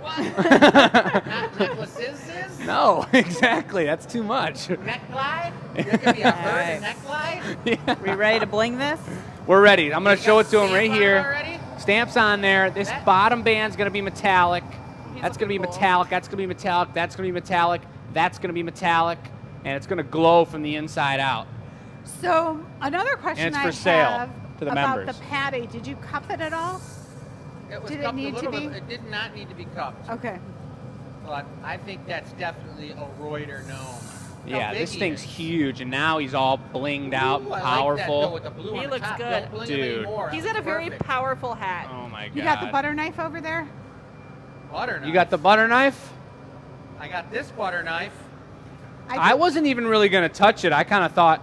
C: What? Not necklaces?
A: No, exactly. That's too much.
C: Necklie? There could be a bird
D: Alright.
C: and necklie?
A: Yeah.
D: We ready to bling this?
A: We're ready. I'm going
C: You
A: to show
C: got
A: it to him
C: stamp
A: right
C: on it
A: here.
C: already?
A: Stamps on there. This
C: That-
A: bottom band's going to be metallic.
E: He's
A: That's going to be
E: looking cool.
A: metallic. That's going to be metallic. That's going to be metallic. That's going to be metallic. And it's going to glow from the inside out.
B: So another question
A: it's
B: I
A: for sale
B: have
A: to the
B: about
A: members.
B: the patty. Did you cup it at all?
C: It was
B: Did it
C: cupped
B: need
C: a
B: to
C: little
B: be?
C: bit. It did not need to be cupped.
B: Okay.
C: But I think that's definitely a Reuter gnome.
A: Yeah,
C: How
A: this
C: big he
A: thing's
C: is.
A: huge, and now he's all blinged out,
C: Ooh, I
A: powerful.
C: Like that, though, with the blue
E: He
C: on the
E: looks
C: top.
E: good.
C: Don't bling him
A: Dude.
C: anymore.
E: He's
C: That
E: got a
C: was
E: very
C: perfect.
E: powerful hat.
A: Oh my god.
B: You got the butter knife over there?
C: butter knife.
A: You got the butter knife?
C: I got this butter knife.
A: I wasn't even really going to touch it. I kind of thought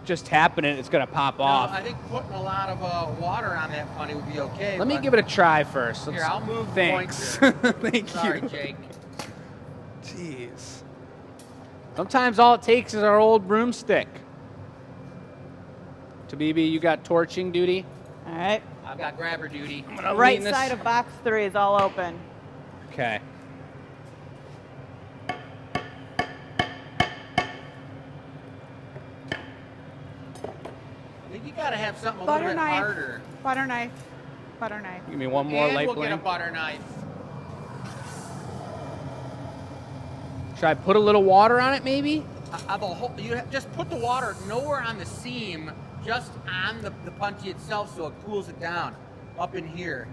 A: just tapping it, it's going to pop
C: No,
A: off.
C: I think putting a lot of water on that funny would be okay.
A: Let me
C: but-
A: give it a try first.
C: Here, I'll move the
A: Thanks.
C: pointer.
A: Thank
C: Sorry,
A: you.
C: Jake.
A: Jeez. Sometimes all it takes is our old broomstick. Tabibi, you got torching duty?
D: All right.
C: I've got grabber duty.
A: I'm gonna
D: Right
A: lean this-
D: side of box 3 is all open.
A: Okay.
C: think you gotta have something a
B: Butter
C: little bit
B: knife.
C: harder.
B: Butter knife. Butter knife.
A: Give me one more
C: And
A: light
C: we'll
A: bling.
C: get a butter knife.
A: Should I put a little water on it, maybe?
C: Just put the water nowhere on the seam, just on the punchy itself, so it cools it down up in here.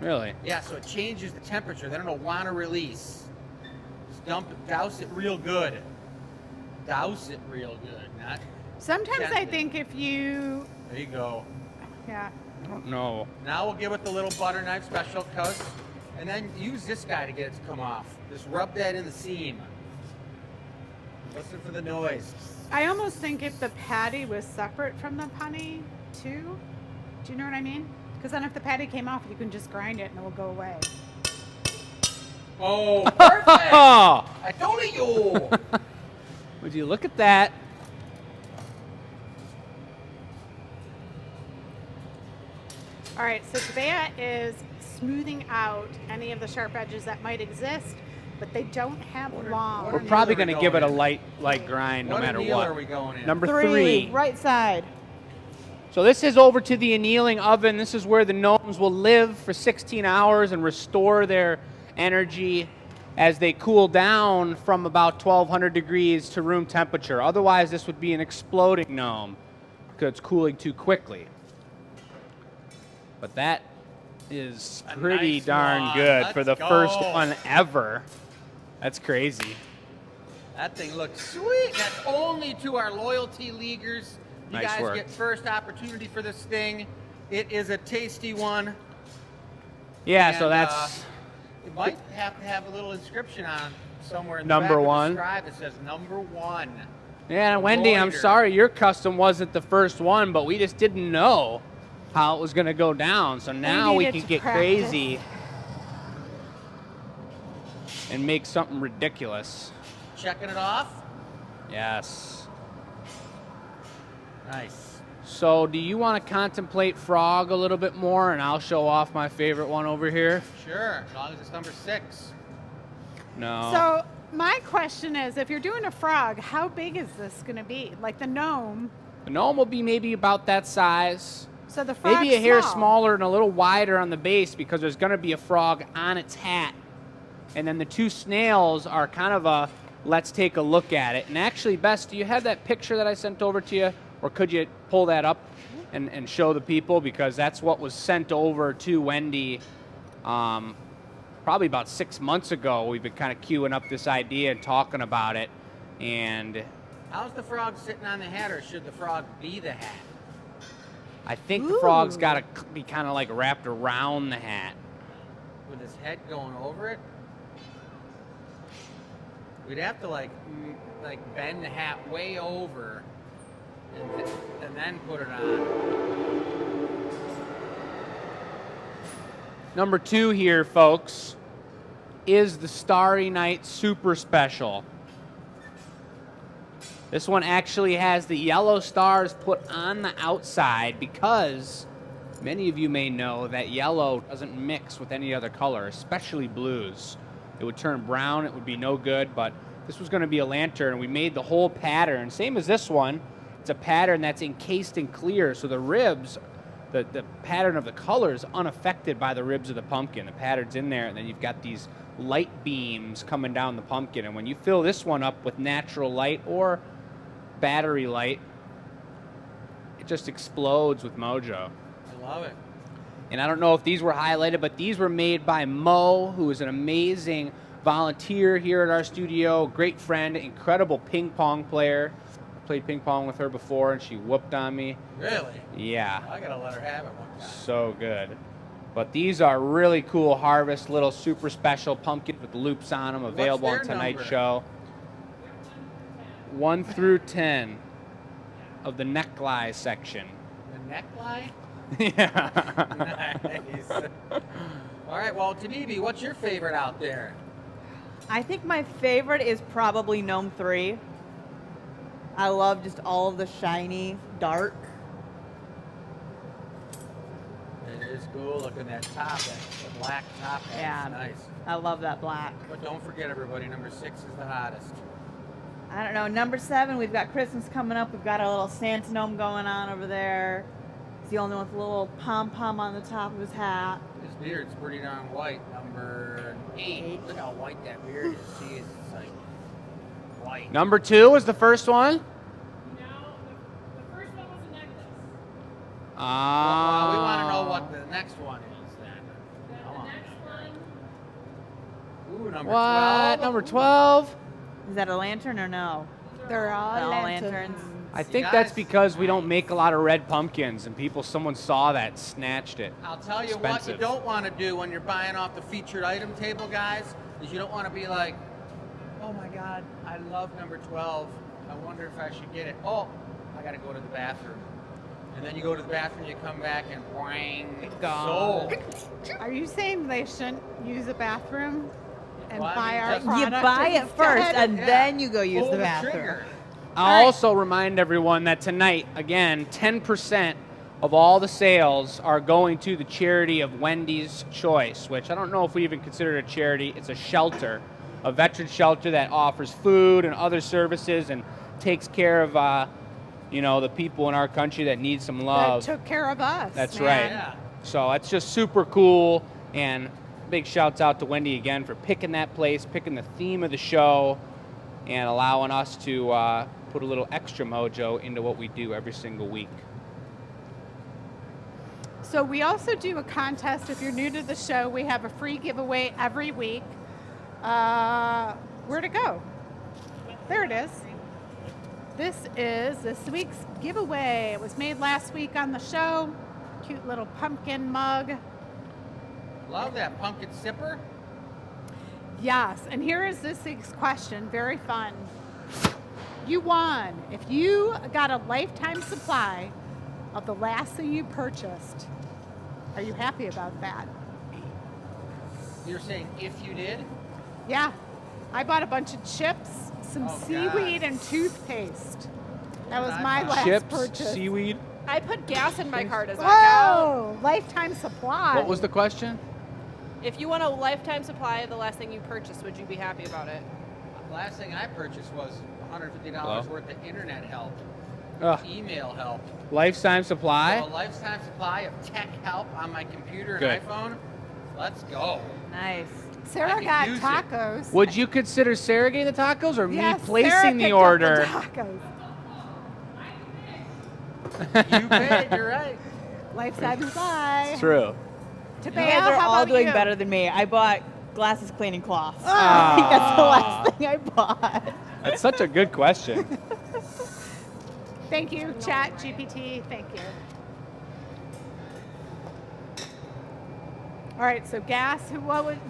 A: Really?
C: Yeah, so it changes the temperature. Then it'll want to release. Just douse it real good. Douse it real good, not.
B: Sometimes I
C: Gently.
B: think if you,
C: There you go.
B: yeah.
A: I don't know.
C: Now we'll give it the little butter knife special cuss, and then use this guy to get it to come off. Just rub that in the seam. Listen for the noise.
B: I almost think if the patty was separate from the punny too, do you know what I mean? Because then if the patty came off, you can just grind it and it will go away.
C: Oh, perfect!
A: Oh!
C: I told you.
A: Would you look at that?
B: All right, so that is smoothing out any of the sharp edges that might exist, but they don't have long.
A: We're
C: What
A: probably
C: needle are
A: going to
C: we
A: give it a
C: going
A: light grind no
C: What
A: matter
C: anneal
A: what.
C: are we going in?
A: Number 3.
D: Right side.
A: So this is over to the annealing oven. This is where the gnomes will live for 16 hours and restore their energy as they cool down from about 1200 degrees to room temperature. Otherwise, this would be an exploding gnome because it's cooling too quickly. But that is
C: A
A: pretty
C: nice
A: darn
C: one.
A: good for the
C: Let's
A: first
C: go.
A: one ever. That's crazy.
C: That thing looks sweet. That's only to our loyalty leaguers. You
A: Nice
C: guys
A: work.
C: get first opportunity for this thing. It is a tasty one.
A: Yeah, so
C: And,
A: that's
C: it might have to have a little inscription on somewhere in the
A: Number
C: back of the
A: one.
C: scribe that says number 1.
A: yeah, Wendy, I'm
C: Embroidered.
A: sorry your custom wasn't the first one, but we just didn't know how it was going to go down. So now we
B: needed
A: can
B: to
A: get
B: practice.
A: crazy and make something ridiculous.
C: Checking it off.
A: Yes.
C: Nice.
A: So do you want to contemplate frog a little bit more, and I'll show off my favorite one over here?
C: Sure, as long as it's number 6.
A: No.
B: So my question is, if you're doing a frog, how big is this going to be? Like the gnome.
A: the gnome will be maybe about that size.
B: So the frog
A: Maybe a hair smaller and a little wider on the base because there's going to be a frog on its hat. And then the two snails are kind of a, let's take a look at it. And actually, Bess, do you have that picture that I sent over to you? Or could you pull that up and show the people? Because that's what was sent over to Wendy probably about 6 months ago. We've been kind of queuing up this idea and talking about it. And
C: How's the frog sitting on the hat, or should the frog be the hat?
A: I think the frog's
D: Ooh.
A: got to be kind of like wrapped around the hat.
C: With his head going over it? We'd have to like bend the hat way over and then put it on.
A: Number 2 here, folks, is the Starry Night Super Special. This one actually has the yellow stars put on the outside because many of you may know that yellow doesn't mix with any other color, especially blues. It would turn brown, it would be no good, but this was going to be a lantern, and we made the whole pattern. Same as this one, it's a pattern that's encased in clear, so the ribs, the pattern of the color is unaffected by the ribs of the pumpkin. The pattern's in there, and then you've got these light beams coming down the pumpkin, and when you fill this one up with natural light or battery light, it just explodes with mojo.
C: I love it.
A: And I don't know if these were highlighted, but these were made by Mo, who is an amazing volunteer here at our studio, great friend, incredible ping pong player. I played ping pong with her before, and she whooped on me.
C: Really?
A: Yeah,
C: I gotta let her have it one time.
A: so good. But these are really cool Harvest little super special pumpkins with loops on them, available on
C: their
A: tonight's
C: number?
A: show. 1 through 10 of the neckline section.
C: The neckline?
A: Yeah.
C: Nice. All right, well, Tabibi, what's your favorite out there?
D: I think my favorite is probably Gnome 3. I love just all of the shiny, dark.
C: It is cool. Look at that top, the black top.
D: Yeah.
C: That's nice.
D: I love that black.
C: But don't forget, everybody, number 6 is the hottest.
D: I don't know. Number 7, we've got Christmas coming up. We've got a little Santa gnome going on over there. He's the only one with a little pom-pom on the top of his hat.
C: His beard's pretty darn white. Number 8. Look how white that beard is. See, it's like white.
A: Number 2 is the first one.
E: No, the first one was a necklace.
C: Well, we want to know what the next one is then.
E: The next one.
C: Ooh, number
A: What?
C: 12.
A: Number 12?
D: Is that a lantern or no?
B: They're all,
D: They're all
B: lanterns.
D: lanterns.
A: I
C: See,
A: think that's
C: guys,
A: because we don't make a lot of red pumpkins, and someone saw that, snatched it.
C: I'll tell you what
A: Expensive.
C: you don't want to do when you're buying off the featured item table, guys, is you don't want to be like, oh my God, I love number 12. I wonder if I should get it. Oh, I got to go to the bathroom. And then you go to the bathroom, you come back, and whang,
A: Gone.
C: sold.
B: Are you saying they shouldn't use a bathroom and
C: Well, I
B: buy
C: mean,
B: our
C: just-
B: product
D: You buy it first,
B: instead?
D: and
C: Yeah.
D: then you go use
C: Pull
D: the
C: the
D: bathroom.
C: trigger.
A: I'll also remind everyone that tonight, again, 10% of all the sales are going to the charity of Wendy's Choice, which I don't know if we even consider it a charity. It's a shelter, a veteran shelter that offers food and other services and takes care of, the people in our country that need some
B: That
A: love.
B: took care of us.
A: That's
B: man.
A: right.
C: Yeah.
A: So it's just super cool, and big shouts out to Wendy again for picking that place, picking the theme of the show, and allowing us to put a little extra mojo into what we do every single week.
B: So we also do a contest. If you're new to the show, we have a free giveaway every week. Where'd it go? There it is. This is this week's giveaway. It was made last week on the show. Cute little pumpkin mug.
C: Love that pumpkin sipper.
B: Yes, and here is this week's question. Very fun. You won. If you got a lifetime supply of the last thing you purchased, are you happy about that?
C: You're saying if you did?
B: Yeah. I bought a bunch of chips, some
C: Oh,
B: seaweed,
C: God.
B: and toothpaste. That was
C: I
B: my
C: bought?
B: last
A: Chips,
B: purchase.
A: seaweed.
E: I put gas in my car. Does that count?
B: Whoa! Lifetime supply.
A: What was the question?
E: If you want a lifetime supply of the last thing you purchased, would you be happy about it?
C: Last thing I purchased was $150
A: Hello?
C: worth of internet help,
A: Ugh,
C: email help,
A: lifetime supply?
C: so a lifetime supply of tech help on my computer and
A: Good.
C: iPhone. Let's go.
D: Nice.
B: Sarah
C: I
B: got
C: could use it.
B: tacos.
A: Would you consider Sarah getting the tacos or
B: Yes,
A: me
B: Sarah
A: placing the
B: picked up
A: order?
B: tacos.
C: You paid, you're right.
B: Lifetime supply.
A: True.
B: To
D: You guys are
B: how
D: all
B: about
D: doing
B: you?
D: better than me. I bought glasses cleaning cloths. I think that's the last thing I bought.
A: That's such a good question.
B: Thank you, Chat GPT. Thank you. All right, so gas.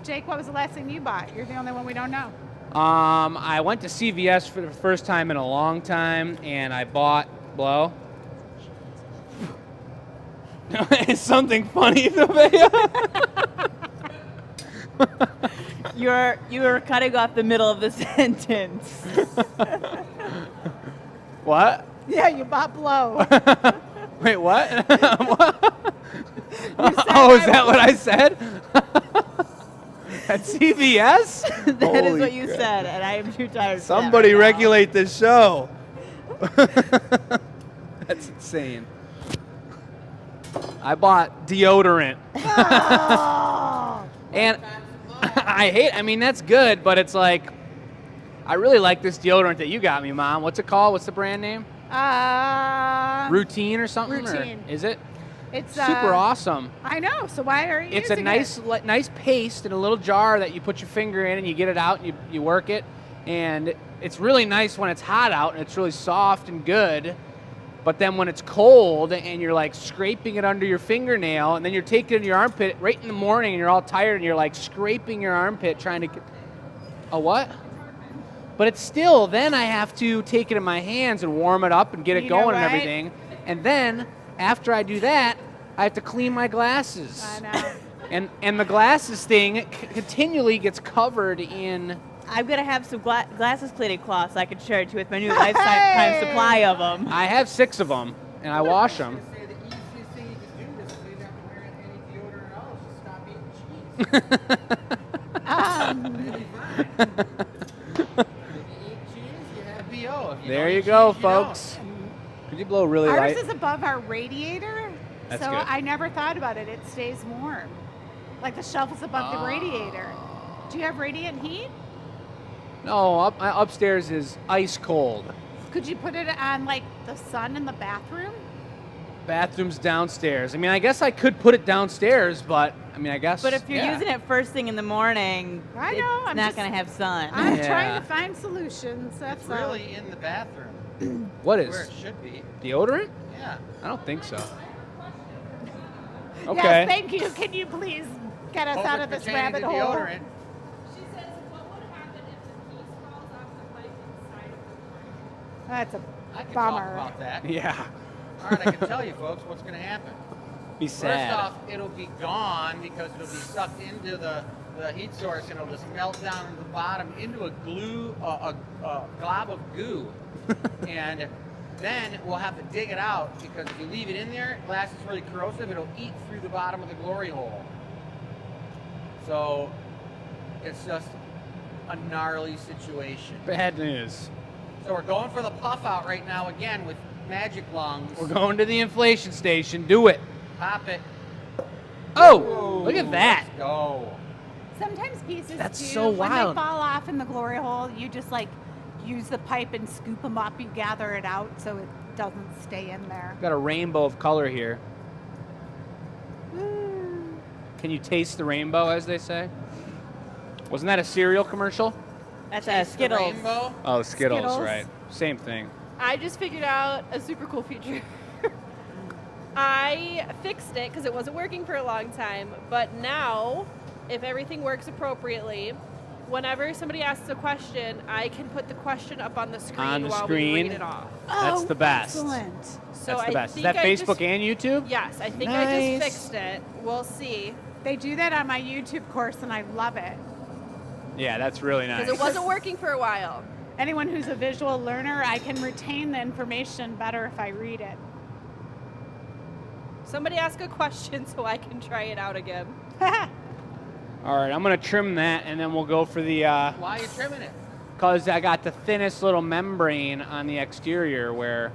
B: Jake, what was the last thing you bought? You're the only one we don't know.
A: I went to CVS for the first time in a long time, and I bought blow. Is something funny, Nevaeh?
D: You were cutting off the middle of the sentence.
A: What?
B: Yeah, you bought blow.
A: Wait, what? What? Oh, is that what I said? At CVS?
D: That is
A: Holy
D: what you
A: crap.
D: said, and I am too tired. for that
A: Somebody
D: right now.
A: regulate this show. That's insane. I bought deodorant. And I mean, that's good, but it's like, I really like this deodorant that you got me, Mom. What's it called? What's the brand name? Routine or something? or
B: Routine.
A: is it?
B: It's
A: Super awesome.
B: I know. So why are you
A: It's a
B: using
A: nice,
B: it?
A: nice paste in a little jar that you put your finger in and you get it out and you work it. And it's really nice when it's hot out and it's really soft and good. But then when it's cold and you're like scraping it under your fingernail and then you're taking it in your armpit right in the morning and you're all tired and you're like scraping your armpit trying to get a what? But it's still, then I have to take it in my hands and warm it up and get it
B: You know
A: going and
B: what?
A: everything. And then after I do that, I have to clean my glasses.
B: I know.
A: And the glasses thing continually gets covered in.
D: I'm gonna have some glasses cleaning cloths I can share it to with my new lifetime supply of them.
A: I have 6 of them, and I wash them.
C: I was gonna say the easiest thing you can do is so you don't have to wear any deodorant at all is just stop eating cheese. You'll be fine. If you eat cheese, you have
A: There
C: know,
A: you go,
C: choose, you don't.
A: folks. Could you blow really
B: Ours
A: light?
B: is above our radiator,
A: That's
B: so
A: good.
B: I never thought about it. It stays warm. Like the shelf is above the radiator. Do you have radiant heat?
A: No, my upstairs is ice cold.
B: Could you put it on like the sun in the bathroom?
A: Bathroom's downstairs. I mean, I guess I could put it downstairs, but I mean, I guess.
D: But if you're
A: yeah.
D: using it first thing in the morning,
B: I know,
D: it's
B: I'm
D: not
B: just-
D: going to have sun.
B: I'm
A: Yeah.
B: trying to find solutions. That's
C: It's
B: all.
C: really in the bathroom
A: What
C: where
A: is
C: it should be.
A: deodorant?
C: Yeah.
A: I don't think so.
B: Yes,
A: Okay.
B: thank you. Can you please get us out of this
C: Pertaining
B: rabbit
C: to
B: hole?
C: deodorant.
E: She says, what would happen if the piece falls off the pipe inside of the
B: That's a
C: I can
B: bummer.
C: talk about that.
A: Yeah.
C: All right, I can tell you, folks, what's going to happen.
A: Be sad.
C: First off, it'll be gone because it'll be sucked into the heat source and it'll just melt down to the bottom into a glob of goo. And then we'll have to dig it out because if you leave it in there, glass is really corrosive, it'll eat through the bottom of the glory hole. So it's just a gnarly situation.
A: Bad news.
C: So we're going for the puff out right now again with magic lungs.
A: We're going to the inflation station. Do it.
C: Pop it.
A: Oh, look at that.
C: Let's go.
B: Sometimes pieces
A: That's
B: do,
A: so
B: when
A: wild.
B: they fall off in the glory hole, you just like use the pipe and scoop them up. You gather it out so it doesn't stay in there.
A: Got a rainbow of color here. Can you taste the rainbow, as they say? Wasn't that a cereal commercial?
D: That's
C: Taste the
D: Skittles.
C: rainbow.
A: Oh, Skittles,
B: Skittles.
A: right. Same thing.
E: I just figured out a super cool feature. I fixed it because it wasn't working for a long time, but now, if everything works appropriately, whenever somebody asks a question, I can put the question up on the screen
A: On the
E: while
A: screen?
E: we read it off.
A: That's
B: Oh,
A: the best.
B: Excellent.
E: So
A: That's the
E: I
A: best. Is
E: think
A: that
E: I
A: Facebook
E: just,
A: and YouTube?
E: Yes, I think I
A: Nice.
E: just fixed it. We'll see.
B: They do that on my YouTube course, and I love it.
A: Yeah, that's really nice.
E: Because it wasn't working for a while.
B: Anyone who's a visual learner, I can retain the information better if I read it.
E: Somebody ask a question so I can try it out again.
A: All right, I'm going to trim that, and then we'll go for the,
C: Why are you trimming it?
A: because I got the thinnest little membrane on the exterior where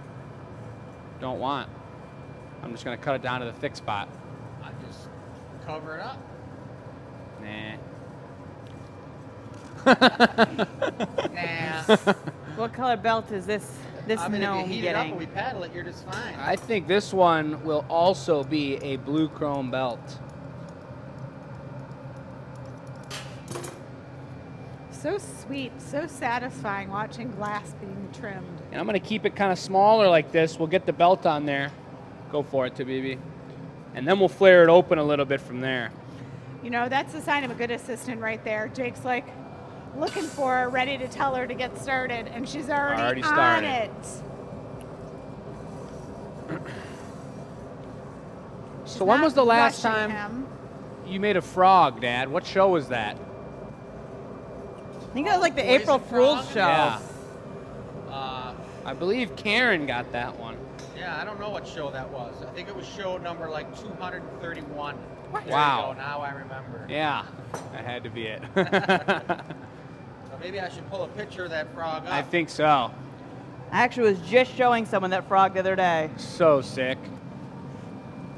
A: don't want. I'm just going to cut it down to the thick spot.
C: I just cover it up.
A: Nah.
C: Nah.
D: What color belt is this
C: I mean, if you
D: gnome
C: heat it up
D: getting?
C: and we paddle it, you're just fine.
A: I think this one will also be a blue chrome belt.
B: So sweet, so satisfying watching glass being trimmed.
A: And I'm going to keep it kind of smaller like this. We'll get the belt on there. Go for it, Tabibi. And then we'll flare it open a little bit from there.
B: You know, that's a sign of a good assistant right there. Jake's like looking for her, ready to tell her to get started, and she's already on
A: started.
B: it. She's
A: So when
B: not
A: was the last
B: rushing
A: time
B: him.
A: you made a frog, Dad? What show was that?
D: I think it was like the
C: Poison
D: April Fool's
C: frog?
D: show.
A: Yeah.
C: Uh,
A: I believe Karen got that one.
C: yeah, I don't know what show that was. I think it was show number like 231.
B: What?
C: There
A: Wow.
C: you go, now I remember.
A: Yeah, that had to be it.
C: So maybe I should pull a picture of that frog up.
A: I think so.
D: I actually was just showing someone that frog the other day.
A: So sick.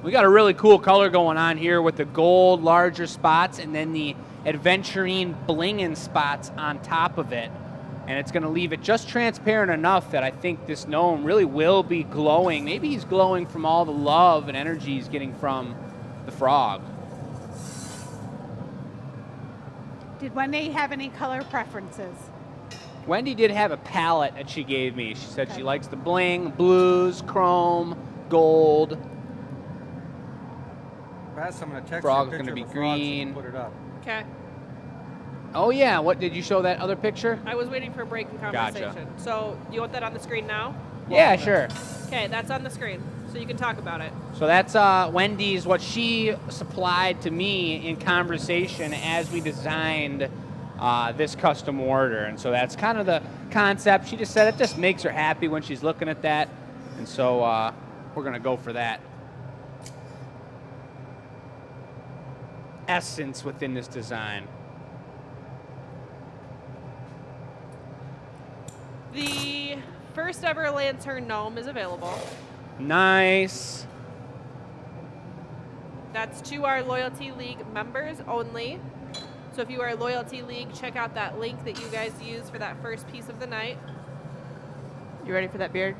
A: We got a really cool color going on here with the gold larger spots and then the adventurine blinging spots on top of it. And it's going to leave it just transparent enough that I think this gnome really will be glowing. Maybe he's glowing from all the love and energy he's getting from the frog.
B: Did Wendy have any color preferences?
A: Wendy did have a palette that she gave me. She said she likes the bling, blues, chrome, gold.
F: Pass, I'm going to text
A: Frog's
F: you a
A: gonna
F: picture
A: be
F: of a frog so you
A: green.
F: can put it up.
E: Okay.
A: Oh yeah, what did you show that other picture?
E: I was waiting for a break in conversation. So, you want that on the screen now?
A: Yeah, sure.
E: Okay, that's on the screen. So you can talk about it.
A: So that's Wendy's, what she supplied to me in conversation as we designed this custom order. And so that's kind of the concept. She just said it just makes her happy when she's looking at that. And so we're going to go for that essence within this design.
E: The first ever lantern gnome is available.
A: Nice.
E: That's to our Loyalty League members only. So if you are a Loyalty League, check out that link that you guys use for that first piece of the night.
D: You ready for that beard?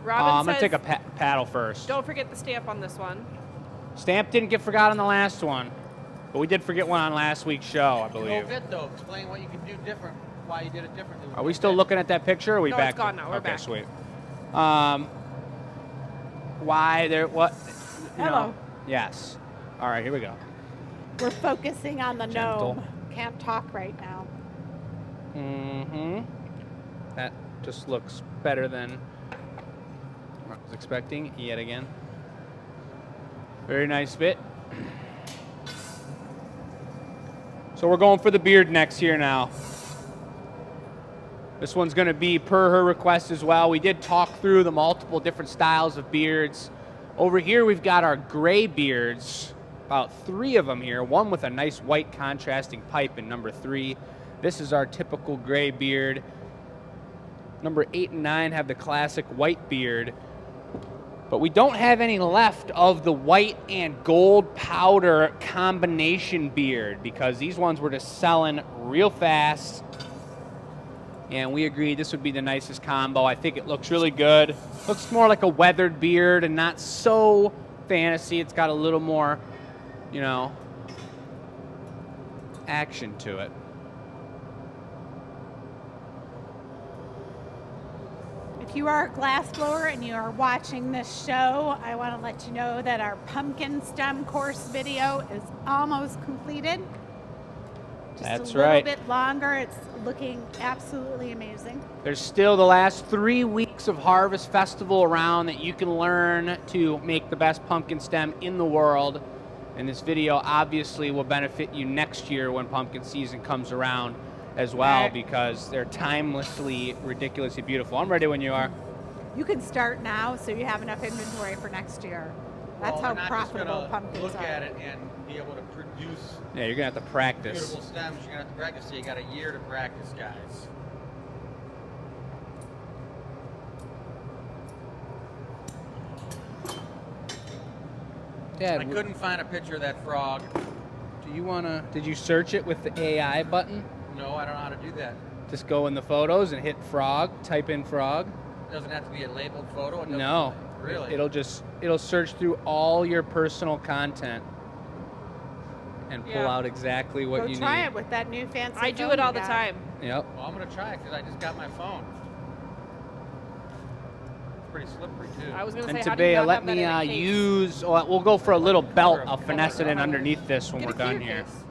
E: Robin
A: I'm going
E: says,
A: to take a paddle first.
E: don't forget the stamp on this one.
A: Stamp didn't get forgot on the last one. But we did forget one on last week's show, I believe.
C: Go fit though. Explain what you can do different. Why you did it differently.
A: Are we still looking at that picture? Or are we
E: No,
A: back?
E: it's gone now. We're
A: okay,
E: back.
A: Sweet. Why there? What? You know,
B: Hello.
A: yes. All right, here we go.
B: We're focusing on the
A: Gentle.
B: gnome. Can't talk right now.
A: Mm-hmm. That just looks better than I was expecting yet again. Very nice fit. So we're going for the beard next here now. This one's going to be per her request as well. We did talk through the multiple different styles of beards. Over here we've got our gray beards, about 3 of them here, one with a nice white contrasting pipe in number 3. This is our typical gray beard. Number 8 and 9 have the classic white beard. But we don't have any left of the white and gold powder combination beard because these ones were just selling real fast. And we agreed this would be the nicest combo. I think it looks really good. Looks more like a weathered beard and not so fantasy. It's got a little more, you know, action to it.
B: If you are a glass blower and you are watching this show, I want to let you know that our pumpkin stem course video is almost completed. Just
A: That's
B: a little
A: right.
B: bit longer. It's looking absolutely amazing.
A: There's still the last 3 weeks of Harvest Festival around that you can learn to make the best pumpkin stem in the world. And this video obviously will benefit you next year when pumpkin season comes around as well,
B: Right.
A: because they're timelessly, ridiculously beautiful. I'm ready when you are.
B: You can start now so you have enough inventory for next year. That's how profitable pumpkins
C: look
B: are.
C: at it and be able to produce
A: Yeah, you're going to have to practice.
C: beautiful stems. You're gonna have to practice. So you got a year to practice, guys.
A: Dad,
C: I couldn't find a picture of that frog.
A: do you want to, did you search it with the AI button?
C: No, I don't know how to do that.
A: Just go in the photos and hit frog, type in frog.
C: It doesn't have to be a labeled photo. It doesn't-
A: No.
C: Really?
A: It'll search through all your personal content and pull
E: Yeah.
A: out exactly what
B: Go
A: you
B: try
A: need.
B: it with that new fancy
E: I do
B: phone
E: it all
B: you
E: the
B: got.
E: time.
A: Yep.
C: Well, I'm gonna try it because I just got my phone. It's pretty slippery too.
E: I was going to
A: And
E: say, how do you
A: Tabea,
E: not
A: let
E: have that
A: me
E: in a case?
A: use. Oh, we'll go for a little belt. I'll finesse it in underneath this when
E: Get
A: we're
E: a clear
A: done here.
E: case.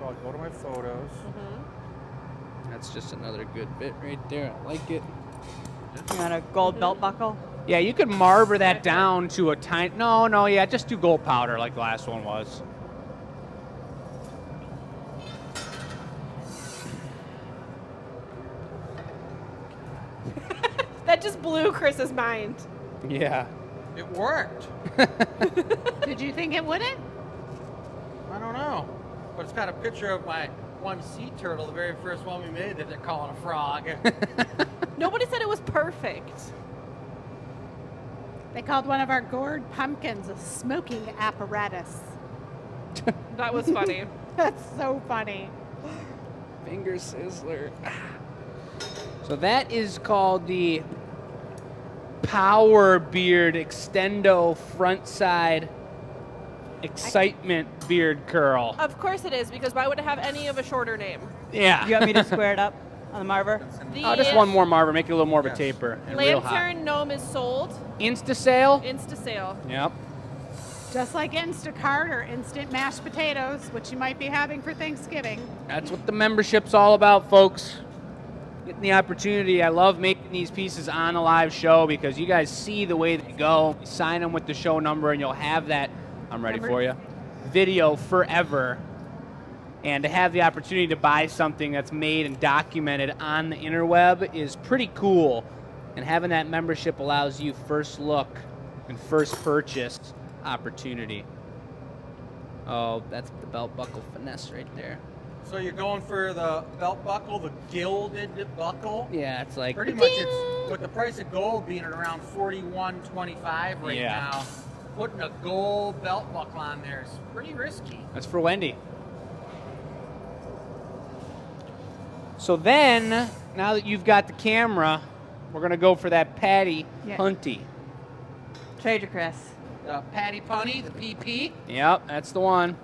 C: So I'll go to my photos.
A: That's just another good bit right there. I like it.
D: You want a gold belt buckle?
A: Yeah, you could marber that down to a tiny. No, yeah, just do gold powder like the last one was.
E: That just blew Chris's mind.
A: Yeah.
C: It worked.
B: Did you think it wouldn't?
C: I don't know, but it's got a picture of my one sea turtle, the very first one we made that they're calling a frog.
E: Nobody said it was perfect.
B: They called one of our gourd pumpkins a smoking apparatus.
E: That was funny.
B: That's so funny.
A: Finger sizzler. So that is called the Power Beard Extendo Front Side Excitement Beard Curl.
E: Of course it is, because why would it have any of a shorter name?
A: Yeah.
D: You want me to square it up on the marber?
E: The
A: Oh, just one more marber, make it a little more of a
C: Yes.
A: taper. And real hot.
E: Lantern gnome is sold.
A: Insta sale?
E: Insta sale.
A: Yep.
B: Just like Instacart or instant mashed potatoes, which you might be having for Thanksgiving.
A: That's what the membership's all about, folks. Getting the opportunity. I love making these pieces on a live show because you guys see the way they go. Sign them with the show number and you'll have that, I'm ready for you, video forever. And to have the opportunity to buy something that's made and documented on the interweb is pretty cool. And having that membership allows you first look and first purchase opportunity. Oh, that's the belt buckle finesse right there.
C: So you're going for the belt buckle, the gilded buckle.
A: Yeah, it's like
C: Pretty much, it's with the price of gold being at around $41.25 right now. Putting a gold belt buckle on there is pretty risky.
A: That's for Wendy. So then, now that you've got the camera, we're gonna go for that Patty
D: Yeah.
A: Punty.
D: Trader Chris.
C: The Patty Punny, the PP.
A: Yep, that's the one.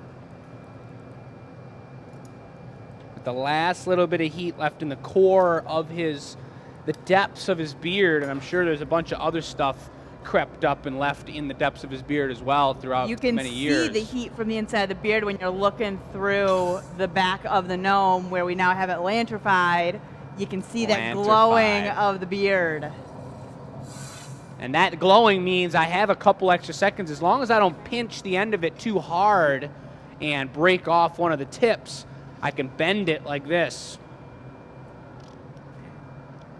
A: With the last little bit of heat left in the core of the depths of his beard, and I'm sure there's a bunch of other stuff crept up and left in the depths of his beard as well throughout
D: You can
A: many
D: see
A: years.
D: the heat from the inside of the beard when you're looking through the back of the gnome where we now have it lantrified. You can see that glowing
A: Lantrified.
D: of the beard.
A: And that glowing means I have a couple extra seconds. As long as I don't pinch the end of it too hard and break off one of the tips, I can bend it like this.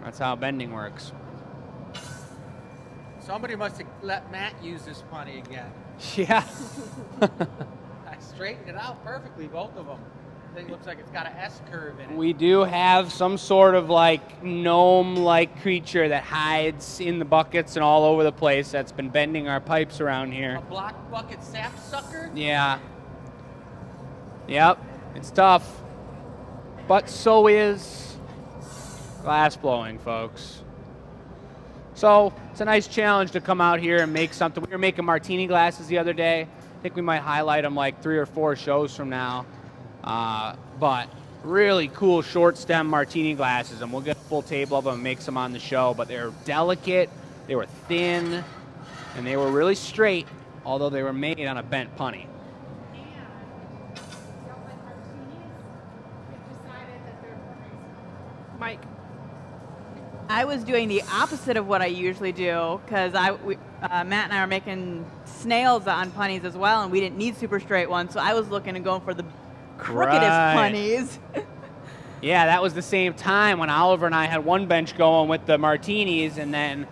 A: That's how bending works.
C: Somebody must have let Matt use this punny again.
A: Yeah.
C: I straightened it out perfectly, both of them. Thing looks like it's got an S curve in it.
A: We do have some sort of like gnome-like creature that hides in the buckets and all over the place that's been bending our pipes around here.
C: A block bucket sap sucker?
A: Yeah. Yep. It's tough. But so is glass blowing, folks. So it's a nice challenge to come out here and make something. We were making martini glasses the other day. I think we might highlight them like 3 or 4 shows from now. But really cool short stem martini glasses, and we'll get a full table of them and make some on the show. But they were delicate, they were thin, and they were really straight, although they were made on a bent punny.
E: Mike.
D: I was doing the opposite of what I usually do because Matt and I are making snails on punnies as well, and we didn't need super straight ones, so I was looking and going for the crookedest
A: Right.
D: punnies.
A: Yeah, that was the same time when Oliver and I had one bench going with the martinis, and then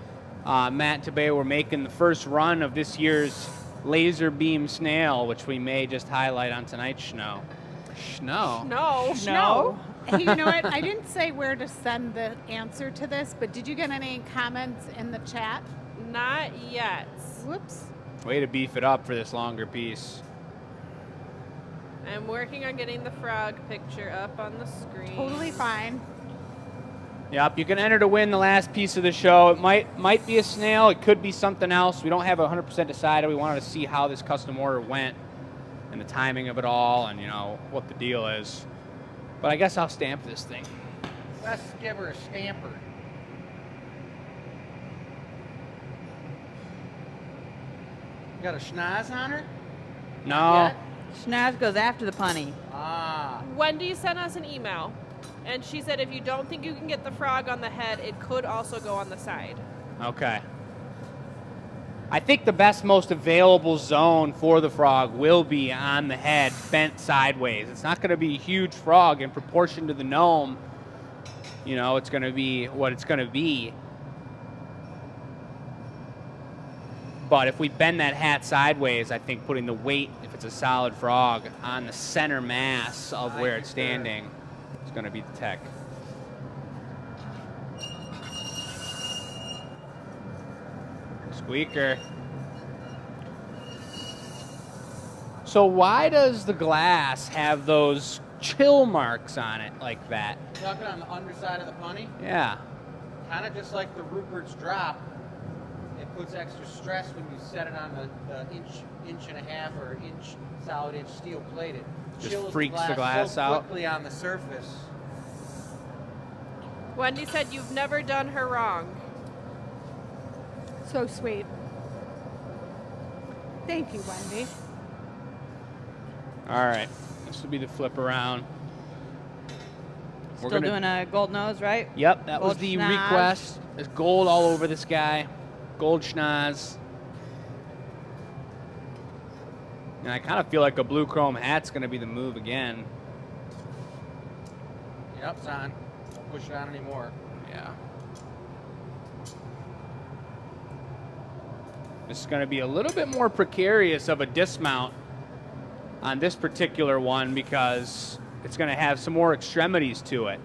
A: Matt and Tabea were making the first run of this year's laser beam snail, which we may just highlight on tonight's Schno. Schno?
E: No.
B: No. Hey, you know what? I didn't say where to send the answer to this, but did you get any comments in the chat?
E: Not yet.
B: Whoops.
A: Way to beef it up for this longer piece.
E: I'm working on getting the frog picture up on the screen.
B: Totally fine.
A: Yep, you can enter to win the last piece of the show. It might be a snail. It could be something else. We don't have 100% decided. We wanted to see how this custom order went and the timing of it all and, you know, what the deal is. But I guess I'll stamp this thing.
C: Let's give her a stamper. You got a schnoz on her?
A: No.
C: Yet?
D: Schnoz goes after the punny.
C: Ah.
E: Wendy sent us an email, and she said if you don't think you can get the frog on the head, it could also go on the side.
A: Okay. I think the best, most available zone for the frog will be on the head, bent sideways. It's not going to be a huge frog in proportion to the gnome. You know, it's going to be what it's going to be. But if we bend that hat sideways, I think putting the weight, if it's a solid frog, on the center mass of where it's standing is going to be the tech. Squeaker. So why does the glass have those chill marks on it like that?
C: Talking on the underside of the punny,
A: Yeah.
C: kind of just like the Ruperts drop. It puts extra stress when you set it on the inch and a half or inch solid inch steel plated.
A: Just
C: Chills
A: freaks the glass
C: so
A: out.
C: quickly on the surface.
E: Wendy said you've never done her wrong.
B: So sweet. Thank you, Wendy.
A: All right. This will be the flip around.
D: Still doing a gold nose, right?
A: Yep, that was
D: Gold
A: the
D: schnoz.
A: request. There's gold all over this guy. Gold schnoz. And I kind of feel like a blue chrome hat's going to be the move again.
C: Yep, it's on. Don't push it on anymore.
A: Yeah. This is going to be a little bit more precarious of a dismount on this particular one because it's going to have some more extremities to it.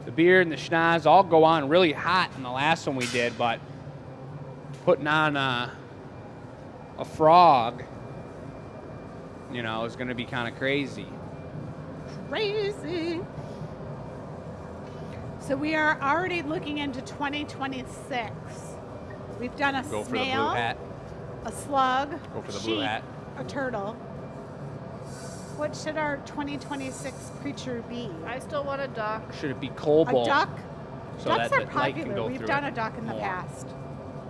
A: The beard and the schnoz all go on really hot in the last one we did, but putting on a frog, you know, is going to be kind of crazy.
B: Crazy. So we are already looking into 2026. We've done a
A: Go for the blue
B: snail,
A: hat.
B: a slug,
A: Go for the
B: sheep,
A: blue hat.
B: a turtle. What should our 2026 creature be?
E: I still want a duck.
A: Should it be
B: A
A: cobalt?
B: duck?
A: So
B: Ducks
A: that
B: are
A: the light can
B: popular.
A: go
B: We've
A: through
B: done
A: it
B: a duck in the
A: more.
B: past.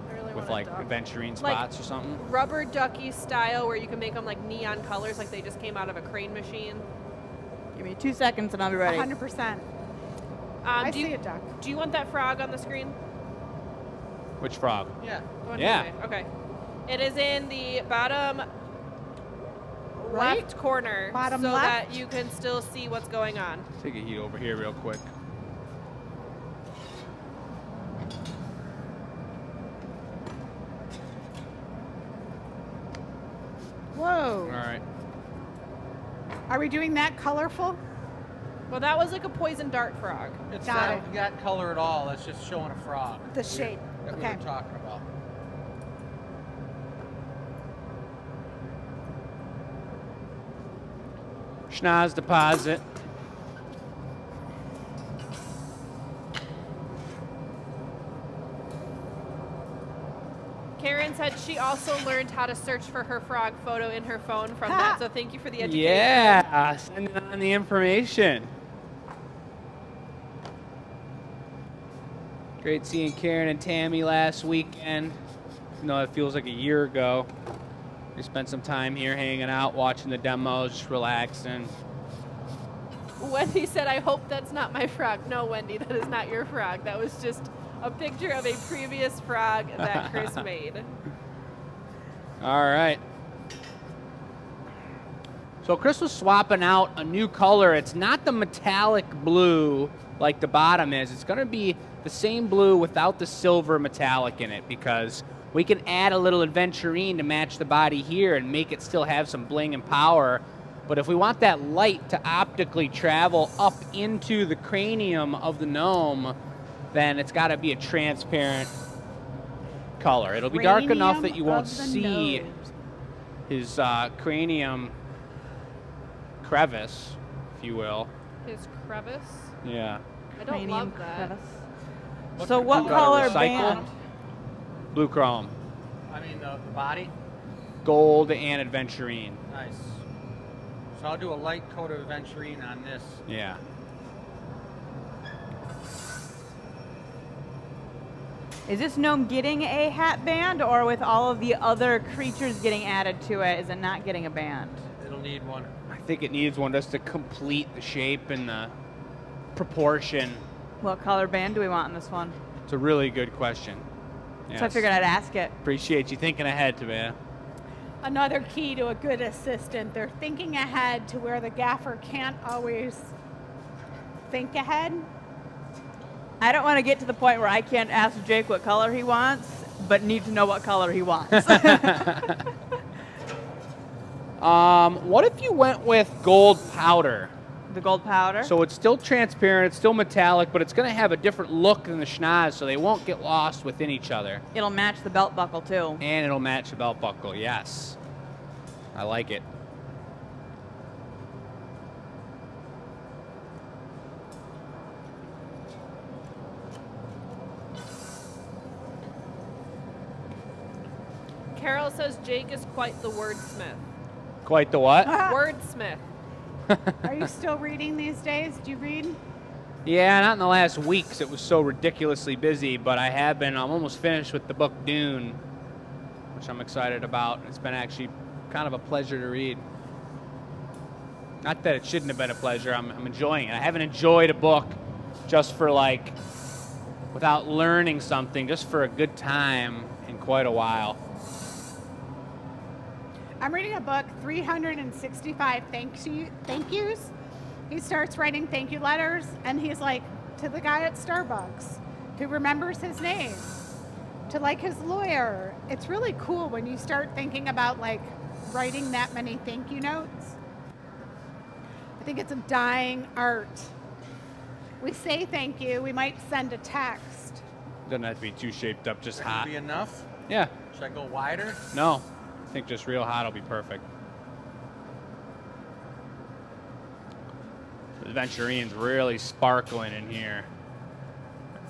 E: I really
A: With
E: want
A: like
E: a duck.
A: aventurine
E: Like-
A: spots or something?
E: Rubber ducky style where you can make them like neon colors, like they just came out of a crane machine.
D: Give me 2 seconds and I'll be ready.
B: 100%. I
E: do
B: see
E: you,
B: a duck.
E: Do you want that frog on the screen?
A: Which frog?
C: Yeah.
E: The one
A: Yeah.
E: anyway. Okay. It is in the bottom
B: Right?
E: left corner,
B: Bottom
E: so
B: left?
E: that you can still see what's going on.
A: Take a heat over here real quick.
B: Whoa.
A: All right.
B: Are we doing that colorful?
E: Well, that was like a poison dart frog.
C: It's
B: Got
C: not
B: it.
C: got color at all. It's just showing a frog.
B: The shape.
C: That we
B: Okay.
C: were talking about.
A: Schnoz deposit.
E: Karen said she also learned how to search for her frog photo in her phone from that, so thank you for the education.
A: Yeah, sending on the information. Great seeing Karen and Tammy last weekend. You know, it feels like a year ago. We spent some time here hanging out, watching the demos, just relaxing.
E: Wendy said, I hope that's not my frog. No, Wendy, that is not your frog. That was just a picture of a previous frog that Chris made.
A: All right. So Chris was swapping out a new color. It's not the metallic blue like the bottom is. It's going to be the same blue without the silver metallic in it, because we can add a little aventurine to match the body here and make it still have some bling and power. But if we want that light to optically travel up into the cranium of the gnome, then it's got to be a transparent color. It'll be dark enough that you won't
B: Cranium of the
A: see
B: nose.
A: his cranium crevice, if you will.
E: His crevice.
A: Yeah.
E: I don't
D: Cranium
E: love that.
D: crevice.
C: What's
D: So
C: the
D: what
A: color?
D: color
A: Recycle?
D: band?
A: Blue chrome,
C: I mean the body.
A: gold, and aventurine.
C: Nice. So I'll do a light coat of aventurine on this.
A: Yeah.
D: Is this gnome getting a hat band, or with all of the other creatures getting added to it, is it not getting a band?
C: It'll need one.
A: I think it needs one just to complete the shape and the proportion.
D: What color band do we want in this one?
A: It's a really good question.
D: So I
A: Yes.
D: figured I'd ask it.
A: Appreciate you thinking ahead, Tabea.
B: Another key to a good assistant, they're thinking ahead to where the gaffer can't always think ahead.
D: I don't want to get to the point where I can't ask Jake what color he wants, but need to know what color he wants.
A: What if you went with gold powder?
D: The gold powder?
A: So it's still transparent, it's still metallic, but it's going to have a different look than the schnoz, so they won't get lost within each other.
D: It'll match the belt buckle too.
A: And it'll match the belt buckle, yes. I like it.
E: Carol says Jake is quite the wordsmith.
A: Quite the what?
E: Wordsmith.
B: Are you still reading these days? Do you read?
A: Yeah, not in the last weeks. It was so ridiculously busy, but I have been. I'm almost finished with the book Dune, which I'm excited about. It's been actually kind of a pleasure to read. Not that it shouldn't have been a pleasure. I'm enjoying it. I haven't enjoyed a book just for like, without learning something, just for a good time in quite a while.
B: I'm reading a book, 365 thank yous. He starts writing thank you letters, and he's like, to the guy at Starbucks who remembers his name, to like his lawyer. It's really cool when you start thinking about like writing that many thank you notes. I think it's a dying art. We say thank you. We might send a text.
A: Doesn't have to be too shaped up, just
C: That
A: hot.
C: could be enough.
A: Yeah.
C: Should I go wider?
A: No. I think just real hot will be perfect. The Adventurine's really sparkling in here.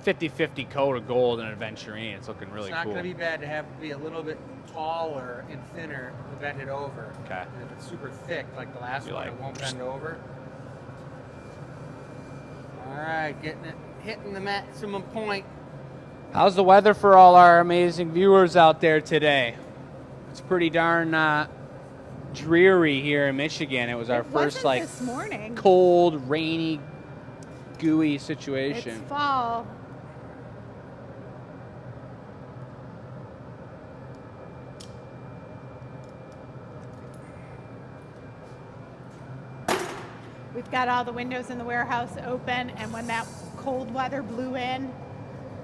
A: 50-50 coat of gold and Adventurine. It's looking really
C: It's not
A: cool.
C: going to be bad to have be a little bit taller and thinner to bend it over.
A: Okay.
C: And if it's super thick, like the last
A: You
C: one,
A: like-
C: it won't bend over. All right, hitting the maximum point.
A: How's the weather for all our amazing viewers out there today? It's pretty darn dreary here in Michigan. It was our
B: It
A: first
B: wasn't this morning.
A: cold, rainy, gooey situation.
B: It's fall. We've got all the windows in the warehouse open, and when that cold weather blew in,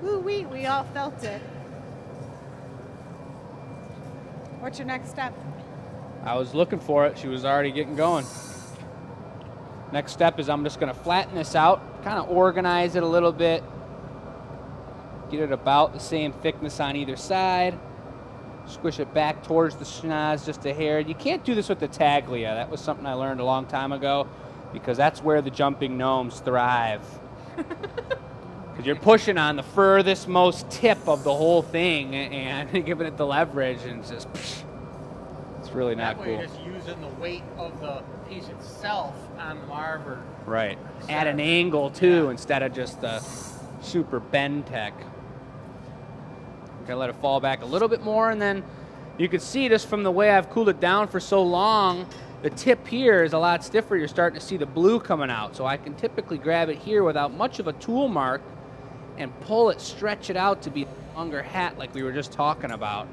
B: woo-wee, we all felt it. What's your next step?
A: I was looking for it. She was already getting going. Next step is I'm just going to flatten this out, kind of organize it a little bit, get it about the same thickness on either side, squish it back towards the schnoz just a hair. You can't do this with the Taglia. That was something I learned a long time ago because that's where the jumping gnomes thrive. Because you're pushing on the furthest most tip of the whole thing and giving it the leverage, and it's just, it's really not
C: That way
A: cool.
C: you're just using the weight of the piece itself on the marver.
A: Right. At an angle too,
C: Yeah.
A: instead of just the super bend tech. Gonna let it fall back a little bit more, and then you can see just from the way I've cooled it down for so long, the tip here is a lot stiffer. You're starting to see the blue coming out. So I can typically grab it here without much of a tool mark and pull it, stretch it out to be a longer hat like we were just talking about.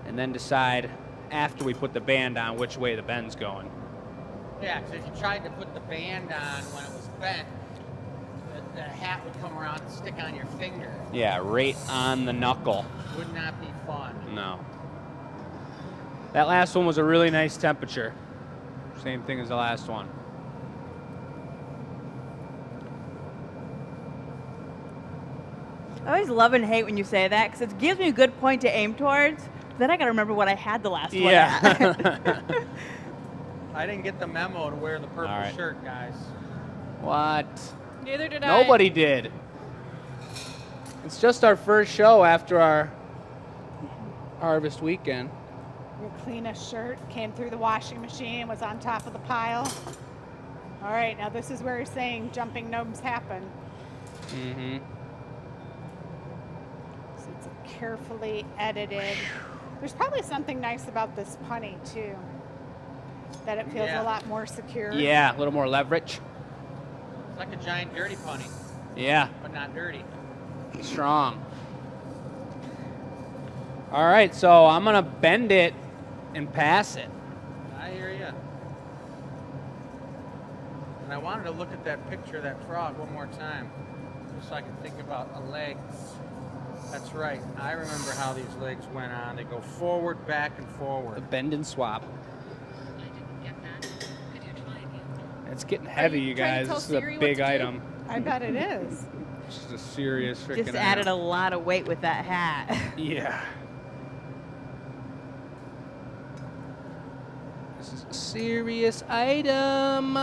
A: And then decide after we put the band on which way the bend's going.
C: Yeah, because if you tried to put the band on when it was bent, the hat would come around and stick on your finger.
A: Yeah, right on the knuckle.
C: Would not be fun.
A: No. That last one was a really nice temperature. Same thing as the last one.
D: I always love and hate when you say that because it gives me a good point to aim towards. Then I got to remember what I had the last one at.
A: Yeah.
C: I didn't get the memo to wear the purple
A: All right.
C: shirt, guys.
A: What?
E: Neither did I.
A: Nobody did. It's just our first show after our harvest weekend.
B: Your cleanest shirt came through the washing machine, was on top of the pile. All right, now this is where you're saying jumping gnomes happen.
A: Mm-hmm.
B: So it's carefully edited. There's probably something nice about this punny too, that it feels
C: Yeah.
B: a lot more secure.
A: Yeah, a little more leverage.
C: It's like a giant dirty punny,
A: Yeah,
C: but not dirty.
A: strong. All right, so I'm gonna bend it and pass it.
C: I hear you. And I wanted to look at that picture of that frog one more time, just so I can think about the legs. That's right. I remember how these legs went on. They go forward, back, and
A: The
C: forward.
A: bend and swap.
F: I didn't get that. Could you try again?
A: It's getting heavy,
E: you
A: you
E: trying to
A: guys.
E: tell
A: This is a
E: Siri what
A: big
E: to do?
A: item.
B: I bet it is.
A: This is a serious freaking
D: Just added a
A: item.
D: lot of weight with that hat.
A: Yeah. This is a serious item.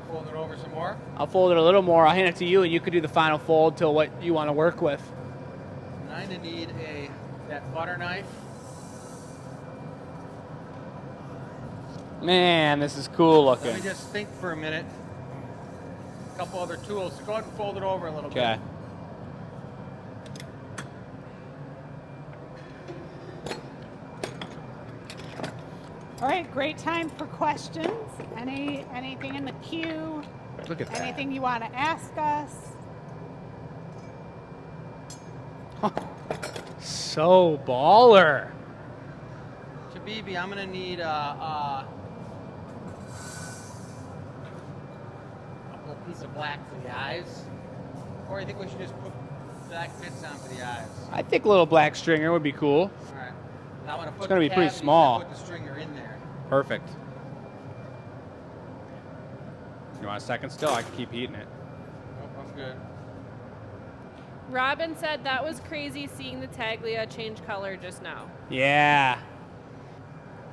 C: Fold it over some more.
A: I'll fold it a little more. I'll hand it to you, and you can do the final fold till what you want to work with.
C: And I need that butter knife.
A: Man, this is cool
C: Let
A: looking.
C: me just think for a minute. A couple other tools. Go ahead and fold it over a little
A: Okay.
C: bit.
B: All right, great time for questions. Anything in the queue?
A: Look at that.
B: Anything you want to ask us?
A: So baller.
C: Chabibi, I'm gonna need a little piece of black for the eyes. Or you think we should just put black bits on for the eyes?
A: I think a little black stringer would be cool.
C: All right. I'm gonna put
A: gonna
C: the
A: be pretty
C: cavities and
A: small.
C: Put the stringer in there.
A: Perfect. You want a second still? I can keep heating it.
C: Nope, I'm good.
E: Robin said that was crazy seeing the Taglia change color just now.
A: Yeah.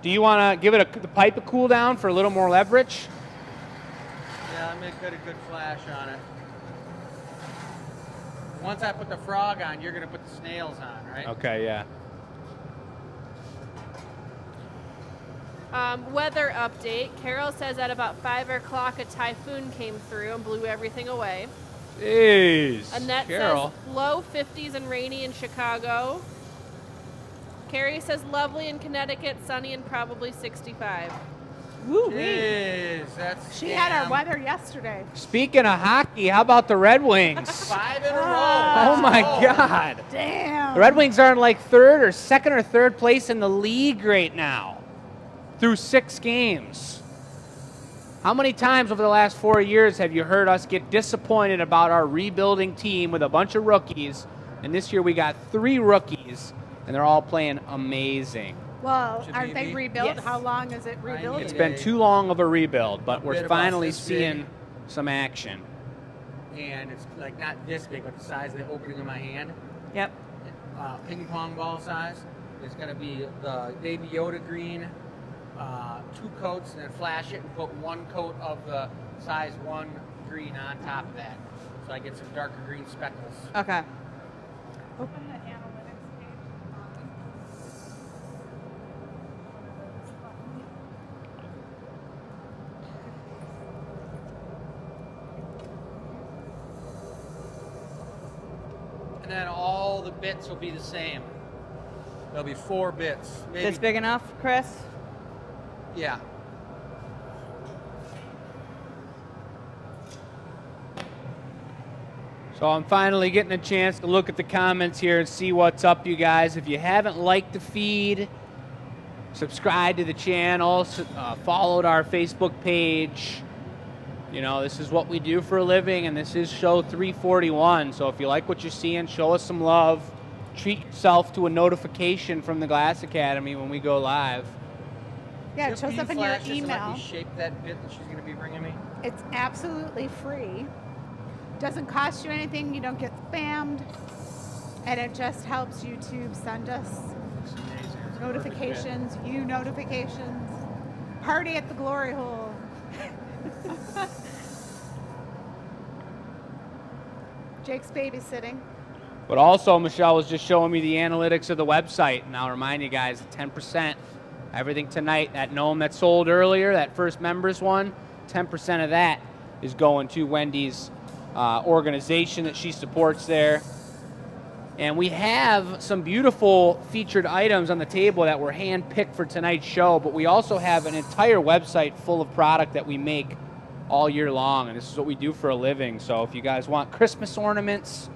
A: Do you want to give it the pipe a cool down for a little more leverage?
C: Yeah, I'm gonna get a good flash on it. Once I put the frog on, you're gonna put the snails on, right?
A: Okay, yeah.
E: Weather update. Carol says at about 5 o'clock a typhoon came through and blew everything away.
A: Jeez.
E: Annette
A: Carol.
E: says low 50s and rainy in Chicago. Carrie says lovely in Connecticut, sunny and probably 65.
B: Woo
C: Jeez, that's
B: She had our
C: scam.
B: weather yesterday.
A: Speaking of hockey, how about the Red Wings?
C: 5 in a row.
A: Oh my God.
B: Damn.
A: The Red Wings are in like second or third place in the league right now through 6 games. How many times over the last 4 years have you heard us get disappointed about our rebuilding team with a bunch of rookies? And this year we got 3 rookies, and they're all playing amazing.
B: Well,
C: Should
B: aren't
C: be
B: they
C: me.
B: rebuilt?
D: Yes.
B: How long is it rebuilt?
A: It's been too long of a rebuild, but
C: bit
A: we're
C: about
A: finally
C: this
A: seeing
C: big.
A: some action.
C: And it's like not this big, but the size of the opening of my hand.
D: Yep.
C: Ping pong ball size. It's gonna be the baby Yoda green, 2 coats, and then flash it and put 1 coat of the size 1 green on top of that. So I get some darker green speckles.
D: Okay.
B: Open the analytics page.
C: And then all the bits will be the same. There'll be 4 bits. Maybe,
D: This big enough, Chris?
C: Yeah.
A: So I'm finally getting a chance to look at the comments here and see what's up, you guys. If you haven't liked the feed, subscribe to the channel, followed our Facebook page. You know, this is what we do for a living, and this is show 341. So if you like what you're seeing, show us some love. Treat yourself to a notification from the Glass Academy when we go live.
B: Yeah, it shows
C: Can you
B: up in your
C: flash this and let
B: email.
C: me shape that bit that she's gonna be bringing me.
B: It's absolutely free. Doesn't cost you anything. You don't get spammed. And it just helps YouTube send us
C: It's amazing. It's a perfect bit.
B: notifications, you notifications. Party at the glory hole. Jake's babysitting.
A: But also, Michelle was just showing me the analytics of the website. And I'll remind you guys, 10%, everything tonight, that gnome that sold earlier, that first members one, 10% of that is going to Wendy's organization that she supports there. And we have some beautiful featured items on the table that were hand-picked for tonight's show, but we also have an entire website full of product that we make all year long, and this is what we do for a living. So if you guys want Christmas ornaments,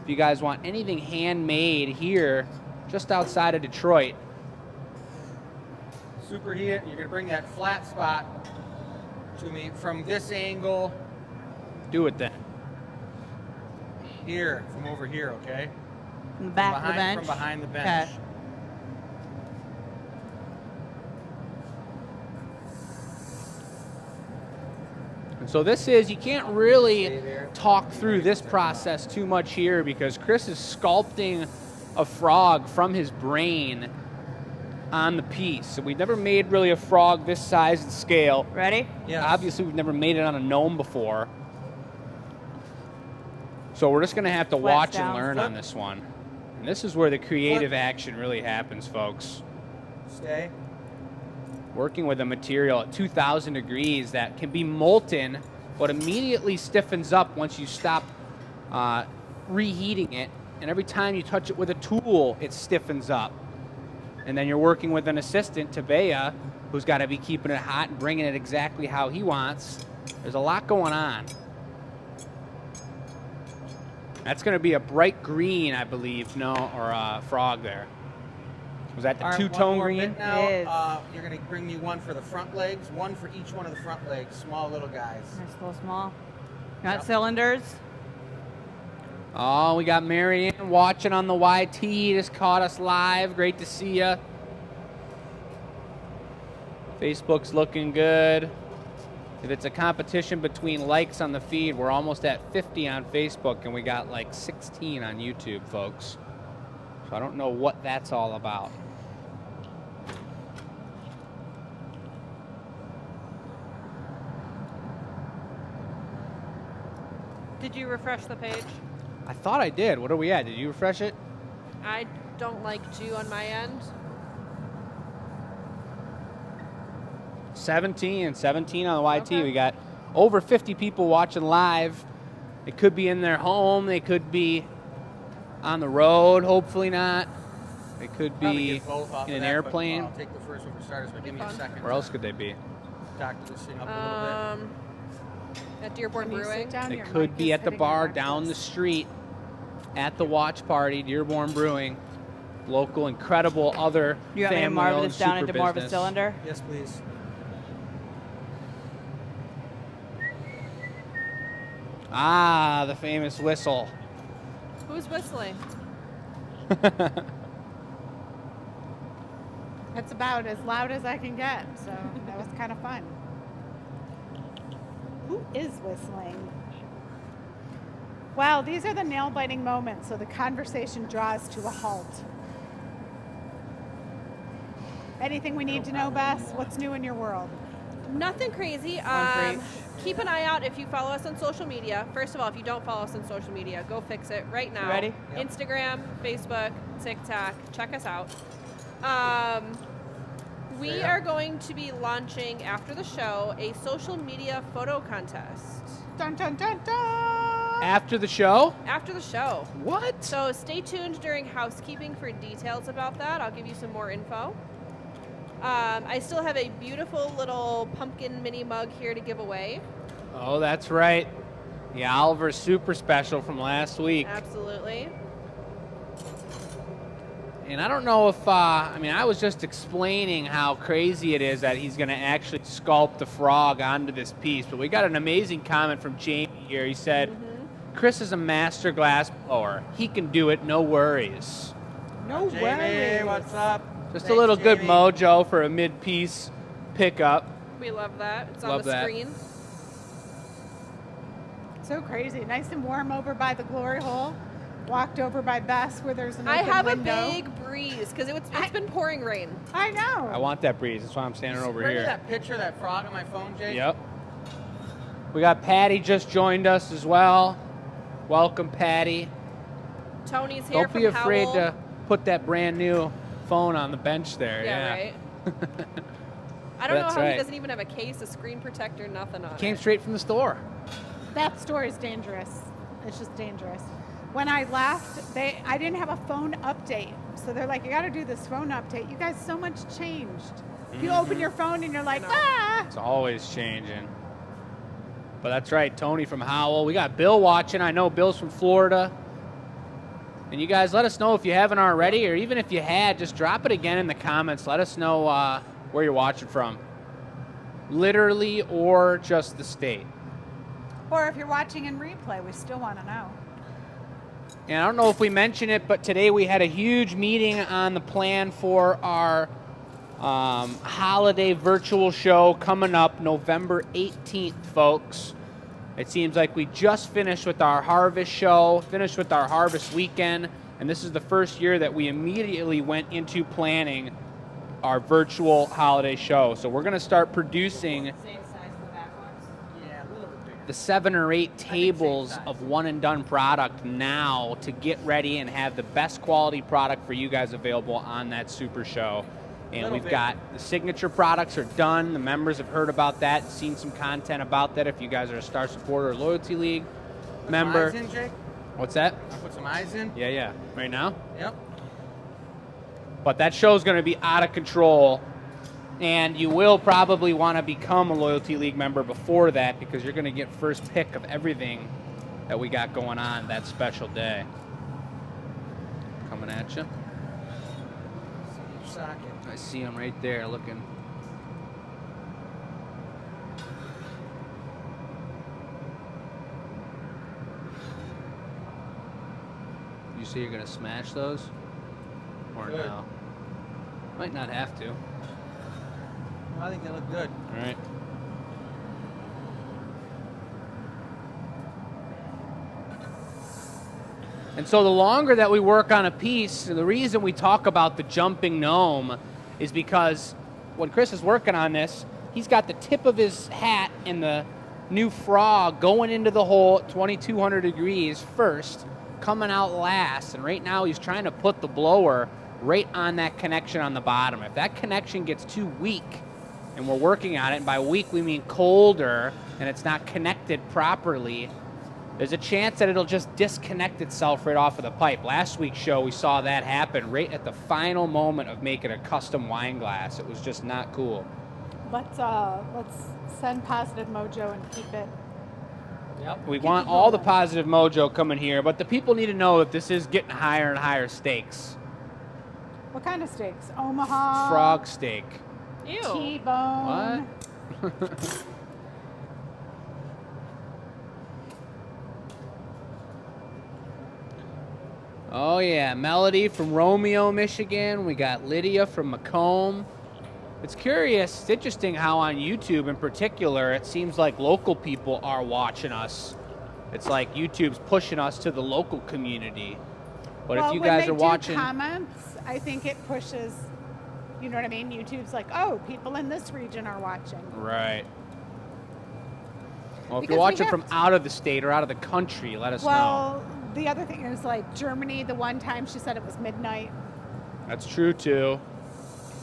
A: if you guys want anything handmade here, just outside of Detroit,
C: Superheat it. You're gonna bring that flat spot to me from this angle
A: do it then.
C: here, from over here, okay?
D: From the back of the bench?
C: From behind the bench.
D: Okay.
A: And so this is, you can't really talk through this process too much here because Chris is sculpting a frog from his brain on the piece. So we've never made really a frog this size and scale.
D: Ready?
C: Yes.
A: Obviously, we've never made it on a gnome before. So we're just going to have to
D: Flat
A: watch
D: down.
A: and learn on this one. And this is where the creative action really happens, folks.
C: Stay.
A: Working with a material at 2,000 degrees that can be molten, but immediately stiffens up once you stop reheating it. And every time you touch it with a tool, it stiffens up. And then you're working with an assistant, Tabea, who's got to be keeping it hot and bringing it exactly how he wants. There's a lot going on. That's going to be a bright green, I believe, no, or a frog there. Was that the
C: All right,
A: two-tone
C: one more
A: green?
C: bit now.
D: It is.
C: You're gonna bring me one for the front legs, one for each one of the front legs, small little guys.
D: They're still small. You want
C: Yep.
D: cylinders?
A: Oh, we got Marianne watching on the YT. Just caught us live. Great to see you. Facebook's looking good. If it's a competition between likes on the feed, we're almost at 50 on Facebook, and we got like 16 on YouTube, folks. So I don't know what that's all about.
E: Did you refresh the page?
A: I thought I did. What are we at? Did you refresh it?
E: I don't like Jew on my end.
A: 17 on the YT.
E: Okay.
A: We got over 50 people watching live. They could be in their home. They could be on the road. Hopefully not. They could
C: Probably
A: be
C: get both off
A: in
C: of
A: an
C: that,
A: airplane.
C: But I'll take the first one for starters, but give me a
E: fun.
C: second.
A: Where else could they be?
C: Talk to this thing up a little bit.
E: At Dearborn
B: Can you sit
E: Brewing.
B: down?
A: They
B: Your
A: could
B: mic
A: be
B: is
A: at the
B: hitting
A: bar
B: your
A: down the
B: necklace.
A: street at the watch party, Dearborn Brewing. Local, incredible other
D: You want me to marv
A: family-owned
D: this down
A: super
D: into more of a
A: business.
D: cylinder?
C: Yes, please.
A: Ah, the famous whistle.
E: Who's whistling?
B: That's about as loud as I can get, so that was kind of fun. Who is whistling? Wow, these are the nail-biting moments, so the conversation draws to a halt. Anything we need to know, Bess? What's new in your world?
E: Nothing crazy.
A: One
E: Keep an eye out if you follow us on social media. First of all, if you don't follow us on social media, go fix it right now.
D: ready?
C: Yep.
E: Instagram, Facebook, TikTok. Check us out. We
C: Yeah.
E: are going to be launching after the show a social media photo contest.
B: Dun dun dun dun!
A: After the show?
E: After the show.
A: What?
E: So stay tuned during housekeeping for details about that. I'll give you some more info. I still have a beautiful little pumpkin mini mug here to give away.
A: Oh, that's right. The Oliver Super Special from last week.
E: Absolutely.
A: And I don't know if, I was just explaining how crazy it is that he's going to actually sculpt the frog onto this piece. But we got an amazing comment from Jamie here. He said, Chris is a master glass blower. He can do it, no worries.
B: No
C: Jamie,
B: worries.
C: what's up?
A: Just a
C: Thanks,
A: little good
C: Jamie.
A: mojo for a mid-piece pickup.
E: We love that. It's
A: Love
E: on the
A: that.
E: screen.
B: So crazy. Nice and warm over by the glory hole. Walked over by Bess where there's an
E: I
B: open
E: have
B: window.
E: a big breeze because it's been pouring rain.
B: I know.
A: I want that breeze. That's why I'm standing over
C: Remember
A: here.
C: that picture of that frog on my phone, Jay?
A: Yep. We got Patty just joined us as well. Welcome, Patty.
E: Tony's here
A: Don't
E: from
A: be afraid
E: Howell.
A: to put that brand new phone on the bench there.
E: Yeah, right. I don't know
A: That's
E: how
A: right.
E: he doesn't even have a case, a screen protector, nothing on
A: Came
E: it.
A: straight from the store.
B: That store is dangerous. It's just dangerous. When I left, I didn't have a phone update. So they're like, you got to do this phone update. You guys, so much changed. You open your phone and you're like, ah!
A: It's always changing. But that's right, Tony from Howell. We got Bill watching. I know Bill's from Florida. And you guys, let us know if you haven't already, or even if you had, just drop it again in the comments. Let us know where you're watching from. Literally or just the state.
B: Or if you're watching in replay, we still want to know.
A: And I don't know if we mentioned it, but today we had a huge meeting on the plan for our holiday virtual show coming up November 18th, folks. It seems like we just finished with our harvest show, finished with our harvest weekend, and this is the first year that we immediately went into planning our virtual holiday show. So we're going to start producing
C: Yeah, a little bit bigger.
A: the 7 or 8 tables of one and done product now to get ready and have the best quality product for you guys available on that super show. And
C: Little
A: we've
C: bit.
A: got the signature products are done. The members have heard about that, seen some content about that. If you guys are a Star Supporter or Loyalty League member.
C: Some eyes in, Jake?
A: What's that?
C: I'll put some eyes in.
A: Yeah. Right now?
C: Yep.
A: But that show's going to be out of control. And you will probably want to become a Loyalty League member before that, because you're going to get first pick of everything that we got going on that special day. Coming at you.
C: Socket.
A: I see him right there looking. You say you're going to smash those? Or
C: Good.
A: no? Might not have to.
C: I think they look good.
A: All right. And so the longer that we work on a piece, the reason we talk about the jumping gnome is because when Chris is working on this, he's got the tip of his hat and the new frog going into the hole at 2200 degrees first, coming out last. And right now he's trying to put the blower right on that connection on the bottom. If that connection gets too weak, and we're working on it, and by weak we mean colder, and it's not connected properly, there's a chance that it'll just disconnect itself right off of the pipe. Last week's show, we saw that happen right at the final moment of making a custom wine glass. It was just not cool.
B: Let's send positive mojo and keep it.
C: Yep.
A: We want all the positive mojo coming here, but the people need to know that this is getting higher and higher stakes.
B: What kind of steaks? Omaha.
A: Frog steak.
E: Ew.
B: T-bone.
A: What? Oh yeah, Melody from Romeo, Michigan. We got Lydia from Macomb. It's curious, it's interesting how on YouTube in particular, it seems like local people are watching us. It's like YouTube's pushing us to the local community. But
B: well,
A: if you guys are
B: when they
A: watching,
B: do comments, I think it pushes. You know what I mean? YouTube's like, oh, people in this region are watching.
A: right. Well, if
B: Because
A: you're
B: we
A: watching
B: have
A: from out of the state or out of the country, let us know.
B: Well, the other thing is like Germany. The one time she said it was midnight.
A: That's true too.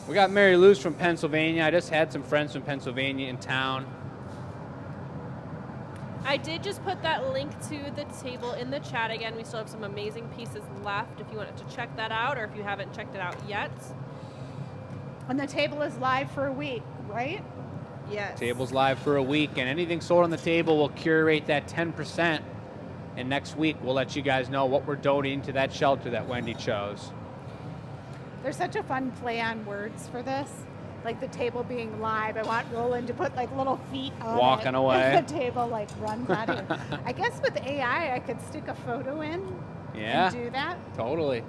A: We got Mary Lou's from Pennsylvania. I just had some friends from Pennsylvania in town.
E: I did just put that link to the table in the chat again. We still have some amazing pieces left if you wanted to check that out or if you haven't checked it out yet.
B: And the table is live for a week, right?
E: Yes.
A: Table's live for a week, and anything sold on the table will curate that 10%. And next week, we'll let you guys know what we're donating to that shelter that Wendy chose.
B: There's such a fun play on words for this. Like the table being live. I want Roland to put like little feet on
A: Walking
B: it.
A: away.
B: As the table like runs out of here. I guess with AI, I could stick a photo in
A: Yeah,
B: and do that.
A: totally.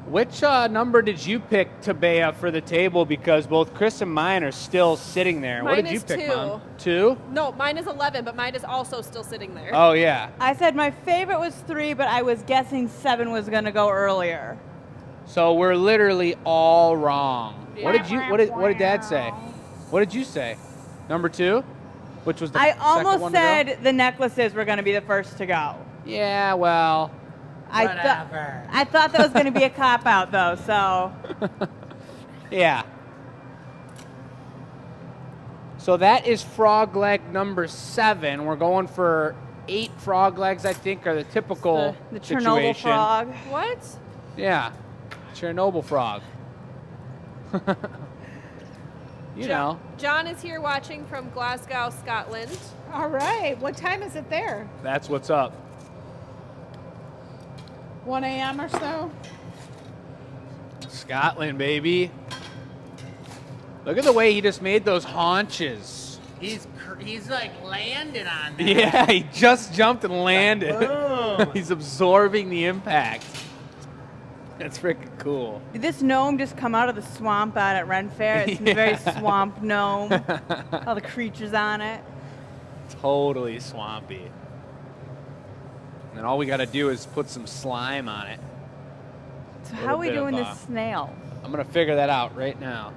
A: Which number did you pick, Tabea, for the table? Because both Chris and mine are still sitting there. What
E: Mine
A: did you
E: is
A: pick,
E: 2.
A: Mom? 2?
E: No, mine is 11, but mine is also still sitting there.
A: Oh, yeah.
D: I said my favorite was 3, but I was guessing 7 was going to go earlier.
A: So we're literally all wrong.
E: Yeah.
A: What did Dad say? What did you say? Number 2? Which was the
D: I
A: second
D: almost
A: one to go?
D: said the necklaces were going to be the first to go.
A: Yeah, well,
C: Whatever.
D: I thought that was going to be a cop out though, so
A: yeah. So that is frog leg number 7. We're going for 8 frog legs, I think, are the typical
D: the
A: situation.
D: Chernobyl frog.
E: What?
A: Yeah, Chernobyl frog. You know,
E: John is here watching from Glasgow, Scotland.
B: All right. What time is it there?
A: that's what's up.
B: 1 a.m. or so?
A: Scotland, baby. Look at the way he just made those haunches.
C: He's like landed on that.
A: Yeah, he just jumped and landed.
C: Boom.
A: He's absorbing the impact. That's freaking cool.
D: Did this gnome just come out of the swamp out at Ren Fair? It's a very
A: Yeah.
D: swamp gnome. All the creatures on it.
A: Totally swampy. And then all we got to do is put some slime on it.
D: So
A: Little
D: how are we
A: bit
D: doing
A: of,
D: this snail?
A: I'm going to figure that out right now.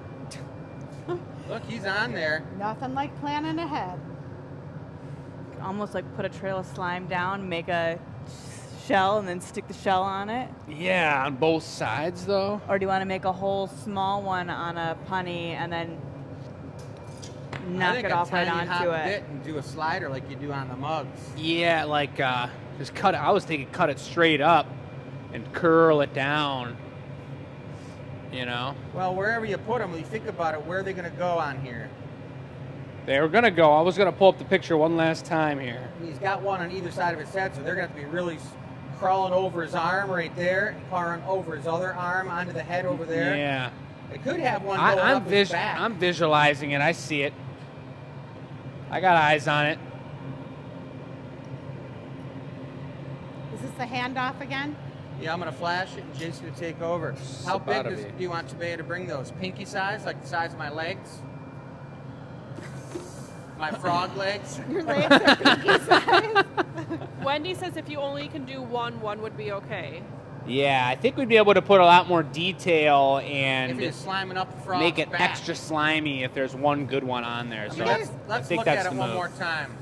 C: Look, he's on there.
B: Nothing like planning ahead.
D: Almost like put a trail of slime down, make a shell, and then stick the shell on it?
A: Yeah, on both sides, though.
D: Or do you want to make a whole small one on a punny and then knock it off right onto it?
C: And do a slider like you do on the mugs.
A: Yeah, like just cut it. I was thinking cut it straight up and curl it down. You know?
C: Well, wherever you put them, when you think about it, where are they going to go on here?
A: They were going to go. I was going to pull up the picture one last time here.
C: He's got one on either side of his head, so they're going to have to be really crawling over his arm right there, and crawling over his other arm onto the head over there.
A: Yeah.
C: They could have one go
A: I'm
C: up his back.
A: I'm visualizing it. I see it. I got eyes on it.
B: Is this the handoff again?
C: Yeah, I'm gonna flash it and Jin's gonna take over. How big
A: about to
C: do
A: be.
C: you want Tabea to bring those? Pinky size, like the size of my legs? My frog legs?
B: Your legs are pinky size.
E: Wendy says if you only can do one would be okay.
A: Yeah, I think we'd be able to put a lot more detail
C: If
A: and
C: you're sliming up the frog's
A: make it
C: back.
A: extra slimy if there's one good one on there.
C: I
A: So
C: mean,
A: that's, I
C: let's
A: think
C: look
A: that's
C: at it
A: the
C: one
A: move.
C: more time.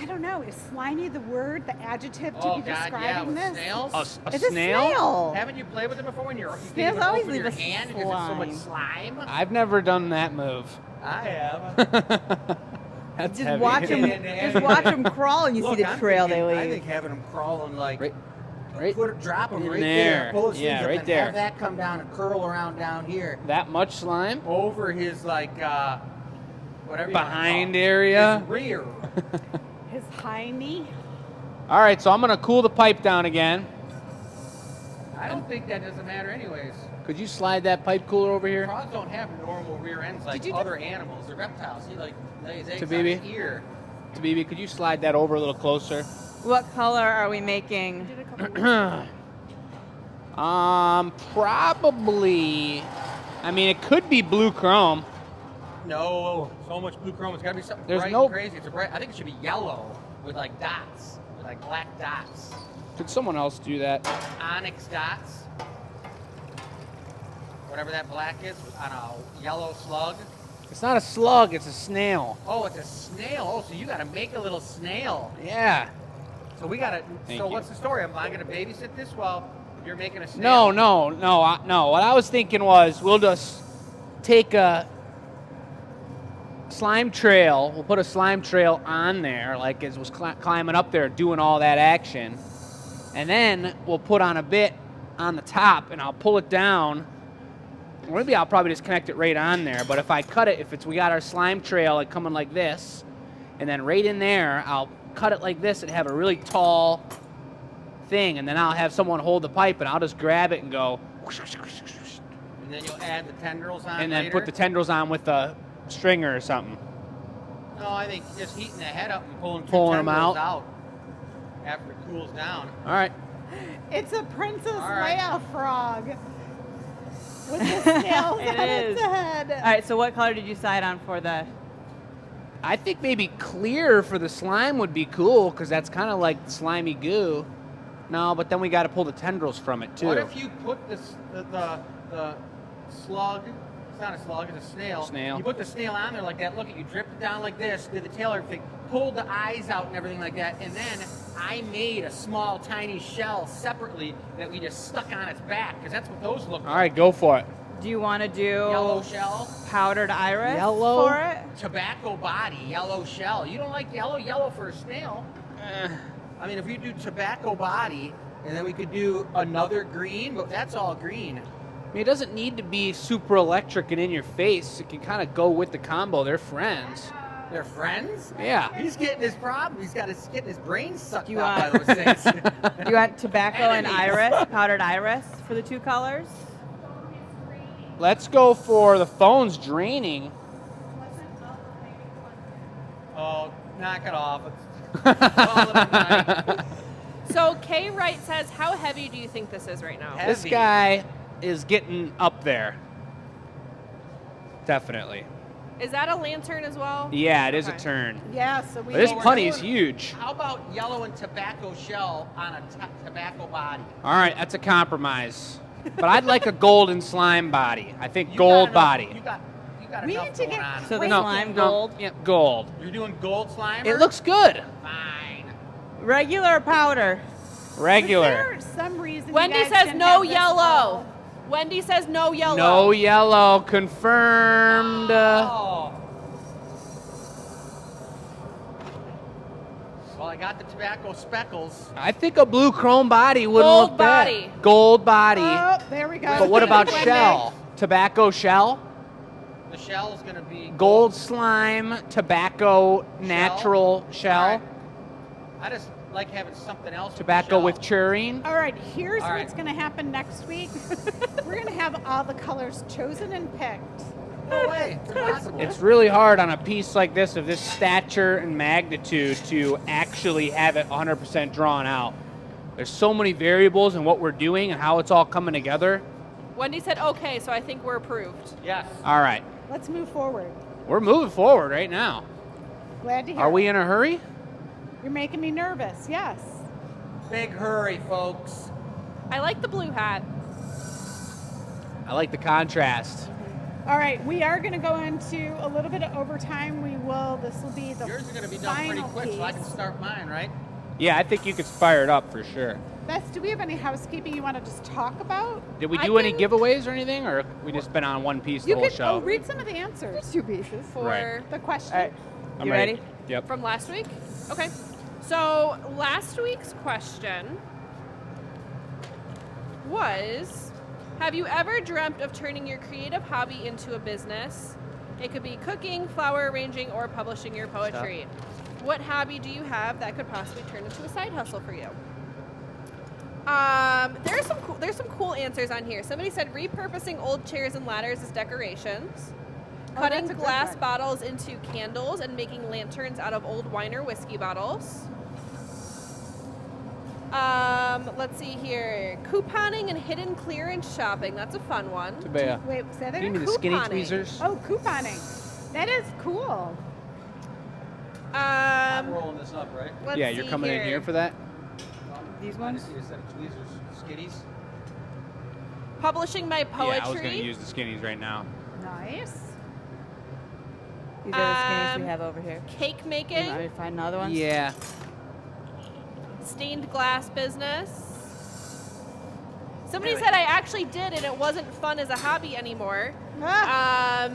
B: I don't know. Is slimy the word, the adjective to
C: Oh,
B: be
C: God, yeah,
B: describing
C: with
B: this?
C: snails?
A: A
B: It's a snail.
C: Haven't you played with them before when you
B: Snails
C: can even
B: always
C: open
B: leave
C: your
B: a
C: hand because it's so much
B: slime.
C: slime?
A: I've never done that move.
C: I have.
A: That's
D: Just
A: heavy.
D: watch them. Just watch them crawl, and you
C: Look,
D: see the
C: I'm
D: trail
C: thinking,
D: they
C: I
D: leave.
C: think having them crawling like,
A: Right
C: drop them
A: in
C: right
A: there.
C: pull his
A: Yeah,
C: sleeves up,
A: right
C: and
A: there.
C: have that come down and curl around down here
A: that much slime
C: over his like whatever you
A: behind
C: want to call it.
A: area.
C: His rear.
B: His hiney.
A: All right, so I'm gonna cool the pipe down again.
C: I don't think that doesn't matter anyways.
A: Could you slide that pipe cooler over here?
C: Frogs don't have normal rear ends like
B: Did you
C: other animals. They're reptiles. He like lays eggs on
A: Tabibi?
C: his ear.
A: Tabibi, could you slide that over a little closer?
D: What color are we making?
E: Did a couple
A: Probably. I mean, it could be blue chrome.
C: No, so much blue chrome. It's got to be something
A: There's
C: bright
A: no-
C: and crazy. It's a bright. I think it should be yellow with like dots, with like black dots,
A: Could someone else do that?
C: onyx dots. Whatever that black is on a yellow slug.
A: It's not a slug, it's a snail.
C: Oh, it's a snail. Oh, so you got to make a little snail.
A: Yeah.
C: So we got to.
A: Thank
C: So
A: you.
C: what's the story? Am I going to babysit this while you're making a snail?
A: No. What I was thinking was we'll just take a slime trail. We'll put a slime trail on there, like as was climbing up there, doing all that action, and then we'll put on a bit on the top, and I'll pull it down. Or maybe I'll probably just connect it right on there. But if I cut it, we got our slime trail like coming like this, and then right in there, I'll cut it like this and have a really tall thing, and then I'll have someone hold the pipe, and I'll just grab it and go,
C: And then you'll add the tendrils on.
A: and then
C: later?
A: put the tendrils on with a stringer or something.
C: No, I think just heating the head up and pulling
A: Pulling 'em
C: tendrils
A: out.
C: after it cools down.
A: All right.
B: It's a Princess
C: All right.
B: Leia frog. With the snails
D: It
B: on
D: is.
B: its head.
D: All right. So what color did you decide on for the?
A: I think maybe clear for the slime would be cool because that's kind of like slimy goo. No, but then we got to pull the tendrils from it too.
C: What if you put the slug? It's not a slug, it's a snail.
A: Snail.
C: You put the snail on there like that. Look, you drip it down like this, did the tail, everything, pulled the eyes out and everything like that, and then I made a small, tiny shell separately that we just stuck on its back because that's what those look
A: All
C: like.
A: right, go for it.
D: Do you want to do
C: Yellow shell,
D: powdered iris
A: Yellow?
D: for it?
C: tobacco body, yellow shell. You don't like yellow? Yellow for a snail. I mean, if you do tobacco body, and then we could do another green, but that's all green.
A: I mean, it doesn't need to be super electric and in your face. It can kind of go with the combo. They're friends.
C: They're friends?
A: Yeah.
C: He's getting his problem. He's getting his brain sucked
D: Do you
C: out
D: want-
C: by those things.
D: Do you want tobacco and
C: Enemies.
D: iris, powdered iris for the two colors?
A: Let's go for the phone's draining.
C: Oh, knock it off. Call it a night.
E: So Kay Wright says, how heavy do you think this is right now?
C: Heavy.
A: This guy is getting up there. Definitely.
E: Is that a lantern as well?
A: Yeah, it is a
E: Okay.
A: turn.
B: Yeah, so we
A: But this
C: we're
A: punny is
C: doing-
A: huge.
C: How about yellow and tobacco shell on a tobacco body?
A: All right, that's a compromise. But I'd like a golden slime body. I think
C: You
A: gold
C: got enough-
A: body.
C: You got
B: We
C: enough
B: need to
C: going
B: get
C: on.
D: So the
B: No,
D: slime gold?
A: Yeah, gold.
C: You're doing gold slimer?
A: It looks good.
C: fine.
D: Regular or powder?
A: Regular.
B: For some reason, you
E: Wendy
B: guys
E: says
B: didn't
E: no
B: have this
E: yellow.
B: all.
E: Wendy says no yellow.
A: No yellow. Confirmed.
C: Oh. Well, I got the tobacco speckles.
A: I think a blue chrome body wouldn't
E: Gold
A: look
E: body.
A: bad. Gold body.
B: Oh, there we go.
A: But what about
B: Wendy.
A: shell? Tobacco shell?
C: The shell is going to be
A: Gold slime, tobacco, natural shell,
C: All right. I just like having something else. with the
A: tobacco
C: shell.
A: with churine.
B: All right, here's
C: All right.
B: what's going to happen next week. We're going to have all the colors chosen and picked.
C: No way. It's impossible.
A: It's really hard on a piece like this of this stature and magnitude to actually have it 100% drawn out. There's so many variables in what we're doing and how it's all coming together.
E: Wendy said okay, so I think we're approved.
C: Yes.
A: All right.
B: Let's move forward.
A: We're moving forward right now.
B: Glad to hear
A: Are we
B: it.
A: in a hurry?
B: You're making me nervous. Yes.
C: Big hurry, folks.
E: I like the blue hat.
A: I like the contrast.
B: All right, we are going to go into a little bit of overtime. This will be the
C: Yours is going to be done pretty
B: final
C: quick, so I can
B: piece.
C: start mine, right?
A: Yeah, I think you could fire it up for sure.
B: Bess, do we have any housekeeping you want to just talk about?
A: Did we
E: I
A: do any
E: can-
A: giveaways or anything, or we just been on one piece the
B: You
A: whole
B: could
A: show?
B: read some of the answers.
D: 2 pieces.
E: For
A: Right.
B: The question.
D: All right.
A: I'm
D: You ready?
A: Yep.
E: from last week? Okay. So last week's question was, have you ever dreamt of turning your creative hobby into a business? It could be cooking, flower arranging, or publishing your poetry. What hobby do you have that could possibly turn into a side hustle for you? There's some cool answers on here. Somebody said repurposing old chairs and ladders as decorations.
B: Oh,
E: Cutting
B: that's a good
E: glass
B: one.
E: bottles into candles and making lanterns out of old wine or whiskey bottles. Let's see here. Couponing and hidden clearance shopping. That's a fun one.
A: Tabea,
B: Wait, say that
A: give me
B: again?
A: the skinny
E: couponing.
A: tweezers.
B: Oh, couponing. That is cool.
C: I'm rolling this up, right?
E: Let's
A: Yeah, you're
E: see
A: coming in here for that?
D: These
C: I
D: ones?
C: just need a set of tweezers, skitties.
E: Publishing my poetry.
A: Yeah, I was going to use the skinnies right now.
B: Nice.
D: These are the skinnies we have over here.
E: Cake
D: You
E: making.
D: want me to find another one?
A: Yeah.
E: Stained glass business. Somebody said I actually did, and it wasn't fun as a hobby anymore.
B: Ah,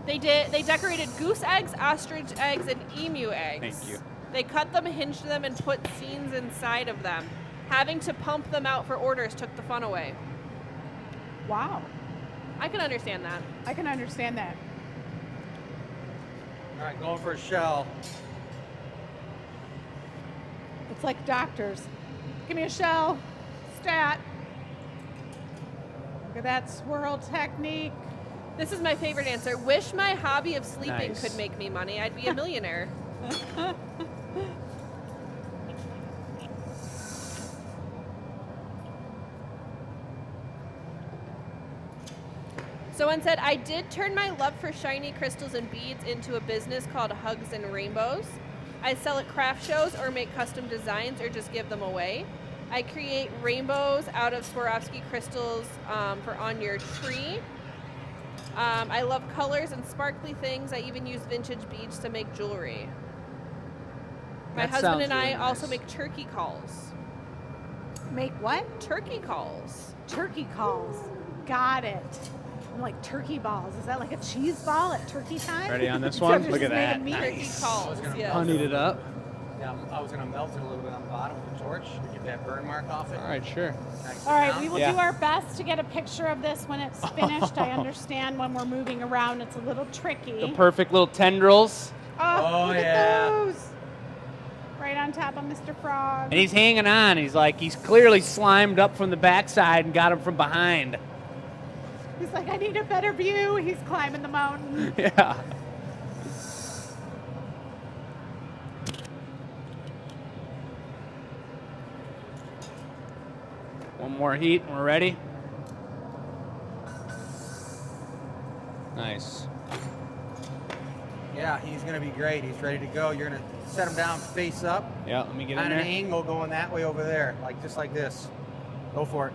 E: They decorated goose eggs, ostrich eggs, and emu eggs.
A: Thank you.
E: They cut them, hinged them, and put scenes inside of them. Having to pump them out for orders took the fun away.
B: wow.
E: I can understand that.
B: I can understand that.
C: All right, going for a shell.
B: It's like doctors. Give me a shell. Stat. Look at that swirl technique.
E: This is my favorite answer. Wish my hobby of sleeping
A: Nice.
E: could make me money. I'd be a millionaire. Someone said, I did turn my love for shiny crystals and beads into a business called Hugs and Rainbows. I sell at craft shows or make custom designs or just give them away. I create rainbows out of Swarovski crystals for on your tree. I love colors and sparkly things. I even use vintage beads to make jewelry. My
A: That
E: husband
A: sounds
E: and I
A: really
E: also
A: nice.
E: make turkey calls.
B: Make what?
E: Turkey calls.
B: Turkey calls. Got it. I'm like turkey balls. Is that like a cheese ball at turkey time?
A: Ready on this
B: So
A: one?
B: they're
A: Look at
B: just
A: that.
B: making meat?
E: Turkey calls, yes.
A: Honeyed it up.
C: Yeah, I was going to melt it a little bit on the bottom with the torch to get that burn mark off it.
A: All right, sure.
C: Can I sit
B: All right,
C: down?
B: we will
A: Yeah.
B: do our best to get a picture of this when it's finished. I understand when we're moving around, it's a little tricky.
A: The perfect little tendrils.
C: Oh,
B: look
C: yeah.
B: at those. Right on top of Mr. Frog.
A: And he's hanging on. He's clearly slimed up from the backside and got him from behind.
B: He's like, I need a better view. He's climbing the mountain.
A: Yeah. One more heat and we're ready. Nice.
C: Yeah, he's going to be great. He's ready to go. You're going to set him down face up
A: Yeah, let me get in
C: on an
A: there.
C: angle going that way over there, like just like this. Go for it.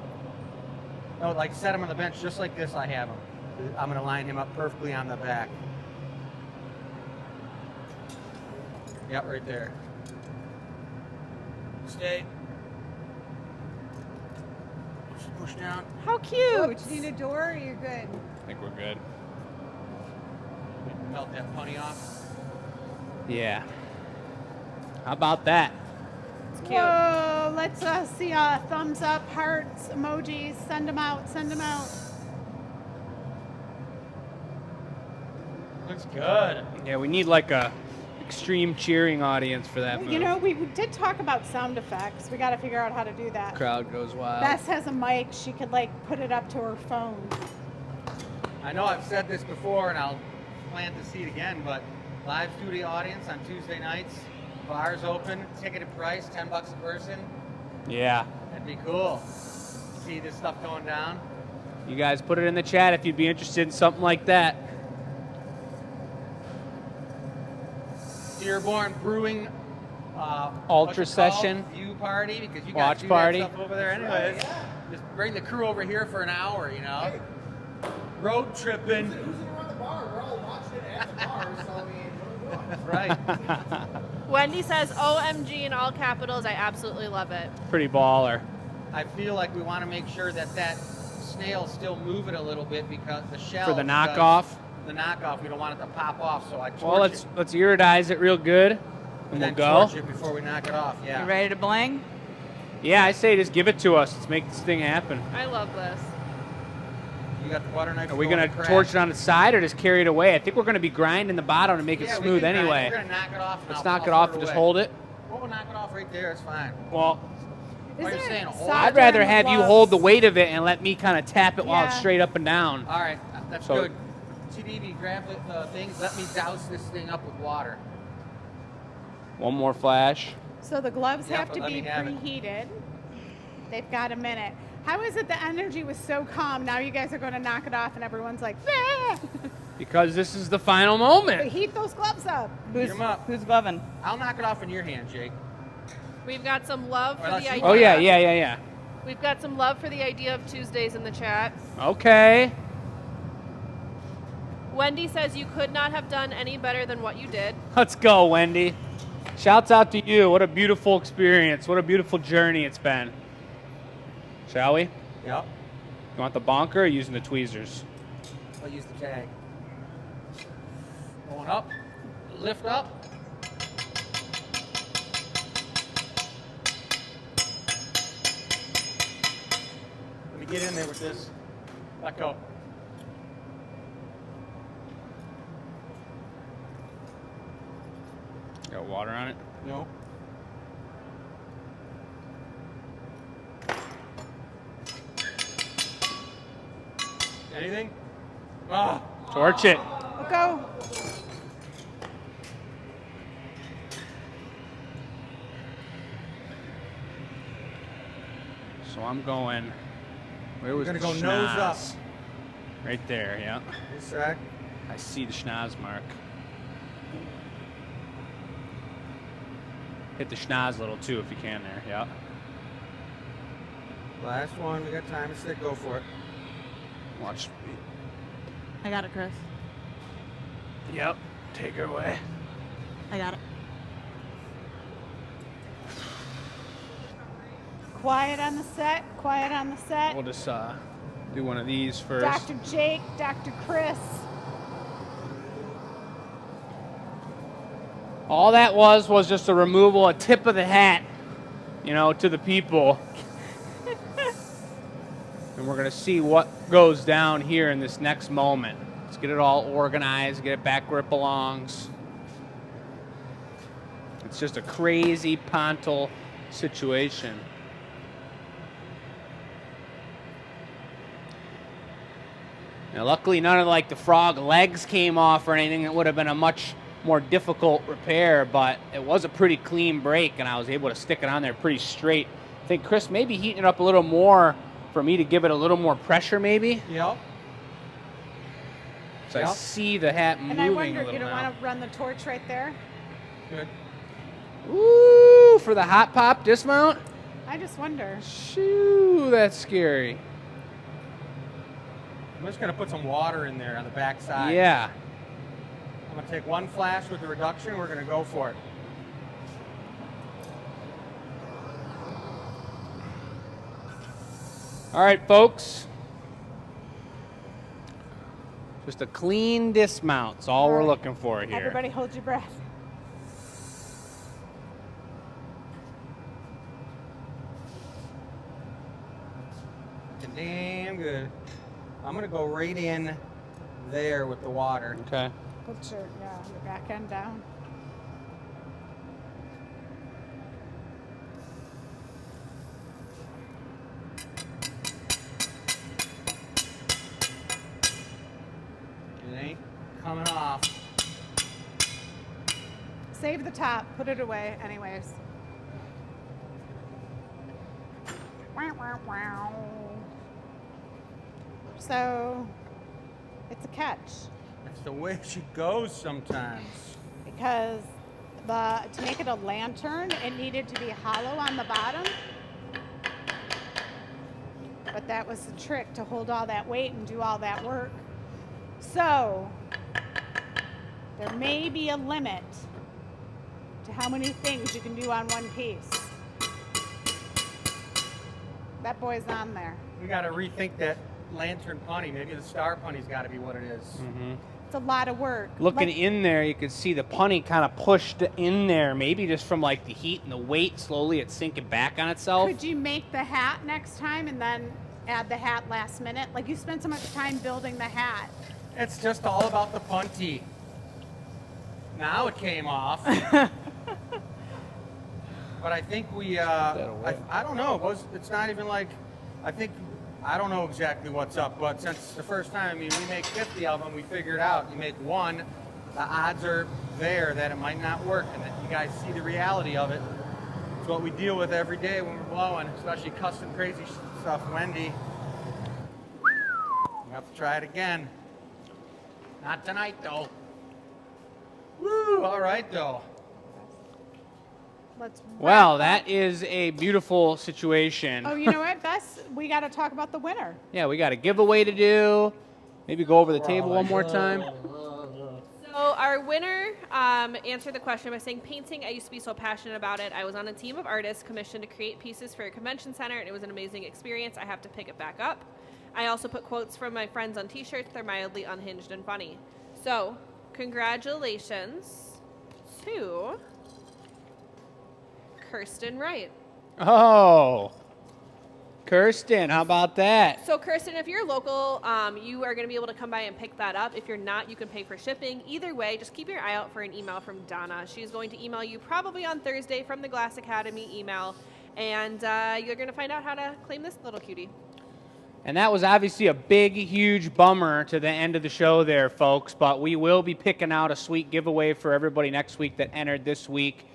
C: No, like set him on the bench just like this I have him. I'm going to line him up perfectly on the back. Yep, right there. Stay. Push down.
B: How cute. Do you need a door or are you good?
A: I think we're good.
C: Melt that punny off.
A: Yeah. How about that?
E: It's cute.
B: Whoa, let's see thumbs up, hearts, emojis. Send them out. Send them out.
C: Looks good.
A: Yeah, we need like a extreme cheering audience for that move.
B: You know, we did talk about sound effects. We got to figure out how to do that.
A: Crowd goes wild.
B: Bess has a mic. She could like put it up to her phone.
C: I know I've said this before, and I'll plan to see it again, but live studio audience on Tuesday nights, bars open, ticketed price, $10 a person.
A: Yeah.
C: That'd be cool. See this stuff going down?
A: You guys put it in the chat if you'd be interested in something like that.
C: Dearborn Brewing
A: Ultra
C: what's it
A: session.
C: called? View party, because you
A: Watch
C: got to do
A: party.
C: that stuff over there anyways. Just bring the crew over here for an hour, you know? Road tripping. Right.
E: Wendy says, OMG in all capitals. I absolutely love it.
A: Pretty baller.
C: I feel like we want to make sure that that snail's still moving a little bit because the shell.
A: For the knockoff?
C: The knockoff, we don't want it to pop off, so I torch
A: Well,
C: it.
A: let's iridize it real good, and we'll
C: then
A: go.
C: torch it before we knock it off, yeah.
D: You ready to bling?
A: Yeah, I say just give it to us. Let's make this thing happen.
E: I love this.
C: You got the butter knife.
A: Are we
C: going
A: gonna
C: to crack?
A: torch it on the side or just carry it away? I think we're gonna be grinding the bottom to make it
C: Yeah, we
A: smooth
C: can grind it.
A: anyway.
C: We're gonna knock it off. And
A: Let's
C: I'll
A: knock it
C: put
A: off and just
C: away.
A: hold it.
C: Well, we'll knock it off right there. It's fine.
A: Well,
C: What are you saying? Hold it?
A: I'd rather have you hold the weight of it and let me kind of tap it while it's
B: Yeah.
A: straight up and down.
C: All right, that's
A: So-
C: good. TDB, grab the things. Let me douse this thing up with water.
A: One more flash.
B: So the gloves
C: Yeah,
B: have
C: but
B: to
C: let
B: be
C: me have it.
B: preheated. They've got a minute. How is it the energy was so calm? Now you guys are going to knock it off and everyone's like, ah!
A: Because this is the final
B: But
A: moment.
B: heat those gloves up.
D: Who's,
C: 'em up.
D: who's gloving?
C: I'll knock it off in your hand, Jake.
E: We've got some love for
C: Well,
E: the
C: that's-
E: idea.
A: Oh, yeah.
E: We've got some love for the idea of Tuesdays in the chat.
A: Okay.
E: Wendy says you could not have done any better than what you did.
A: Let's go, Wendy. Shouts out to you. What a beautiful experience. What a beautiful journey it's been. Shall we?
C: Yep.
A: You want the bonker or using the tweezers?
C: I'll use the tag. Going up. Lift up. Let me get in there with this. Let go.
A: Got water on it?
C: No. Anything? Ah.
A: Torch it.
B: Go.
A: So I'm going. Where was
C: We're
A: the
C: gonna go nose up.
A: schnoz? Right there, yeah.
C: This side.
A: I see the schnoz mark. Hit the schnoz a little too if you can there, yeah.
C: Last one. We got time to stick. Go for it.
A: Watch.
D: I got it, Chris.
A: Yep. Take her away.
D: I got it.
B: Quiet on the set. Quiet on the set.
A: We'll just do one of these first.
B: Dr. Jake, Dr. Chris.
A: All that was just a removal, a tip of the hat, you know, to the people. And we're going to see what goes down here in this next moment. Let's get it all organized, get it back where it belongs. It's just a crazy pontal situation. Now, luckily, none of like the frog legs came off or anything. It would have been a much more difficult repair, but it was a pretty clean break, and I was able to stick it on there pretty straight. I think Chris maybe heating it up a little more for me to give it a little more pressure, maybe.
C: Yep.
A: So I
C: Yep.
A: see the hat
B: And
A: moving
B: I
A: a
B: wonder,
A: little
B: you don't
A: now.
B: want to run the torch right there?
C: Good.
A: Ooh, for the hot pop dismount.
B: I just wonder.
A: Shoo, that's scary.
C: I'm just gonna put some water in there on the back side.
A: Yeah.
C: I'm gonna take one flash with the reduction. We're gonna go for it.
A: All right, folks. Just a clean dismount. That's all we're
B: right.
A: looking for here.
B: Everybody hold your breath.
C: Looking damn good. I'm gonna go right in there with the water.
A: Okay.
B: Put your back end down.
C: It ain't coming off.
B: Save the top. Put it away anyways. So it's a catch
C: That's the way she goes sometimes.
B: because to make it a lantern, it needed to be hollow on the bottom. But that was the trick, to hold all that weight and do all that work. So there may be a limit to how many things you can do on one piece. That boy's on there.
C: We got to rethink that lantern punny. Maybe the star punny's got to be what it is.
B: It's a lot of work.
A: Looking
B: Like-
A: in there, you could see the punny kind of pushed in there, maybe just from like the heat and the weight. Slowly, it's sinking back on itself.
B: Could you make the hat next time and then add the hat last minute? Like, you spent so much time building the hat.
C: It's just all about the punty. Now it came off. But I think we, I don't know. It's not even like, I don't know exactly what's up, but since it's the first time, I mean, we make 50 of them, we figured out you make one, the odds are there that it might not work, and that you guys see the reality of it. It's what we deal with every day when we're blowing, especially custom crazy stuff. Wendy, you have to try it again. Not tonight, though. Woo, all right, though.
B: Let's
A: Well,
B: wrap up.
A: that is a beautiful situation.
B: Oh, you know what? We got to talk about the winner.
A: Yeah, we got a giveaway to do. Maybe go over the table one more time.
E: So our winner answered the question by saying, painting, I used to be so passionate about it. I was on a team of artists commissioned to create pieces for a convention center, and it was an amazing experience. I have to pick it back up. I also put quotes from my friends on t-shirts. They're mildly unhinged and funny. So congratulations to Kirsten Wright.
A: Oh, Kirsten, how about that?
E: So Kirsten, if you're local, you are going to be able to come by and pick that up. If you're not, you can pay for shipping. Either way, just keep your eye out for an email from Donna. She's going to email you probably on Thursday from the Glass Academy email, and you're going to find out how to claim this little cutie.
A: And that was obviously a big, huge bummer to the end of the show there, folks. But we will be picking out a sweet giveaway for everybody next week that entered this week.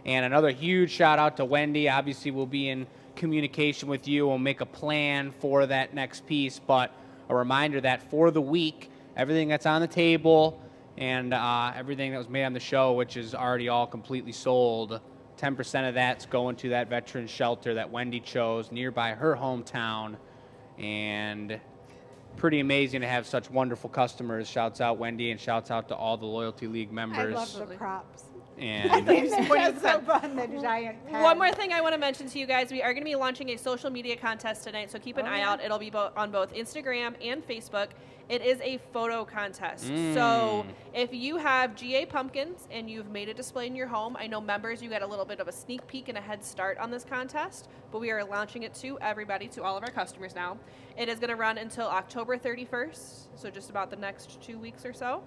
A: And another huge shout out to Wendy. Obviously, we'll be in communication with you. We'll make a plan for that next piece. But a reminder that for the week, everything that's on the table and everything that was made on the show, which is already all completely sold, 10% of that's going to that veteran shelter that Wendy chose nearby her hometown. And pretty amazing to have such wonderful customers. Shouts out Wendy, and shouts out to all the Loyalty League
B: I
A: members.
B: love the props.
A: And
B: It's just so fun, the giant pen.
E: One more thing I want to mention to you guys. We are going to be launching a social media contest tonight, so keep an eye out. It'll be on both Instagram and Facebook. It is a photo contest. So if you have GA pumpkins and you've made a display in your home, I know members, you get a little bit of a sneak peek and a head start on this contest, but we are launching it to everybody, to all of our customers now. It is going to run until October 31st, so just about the next 2 weeks or so.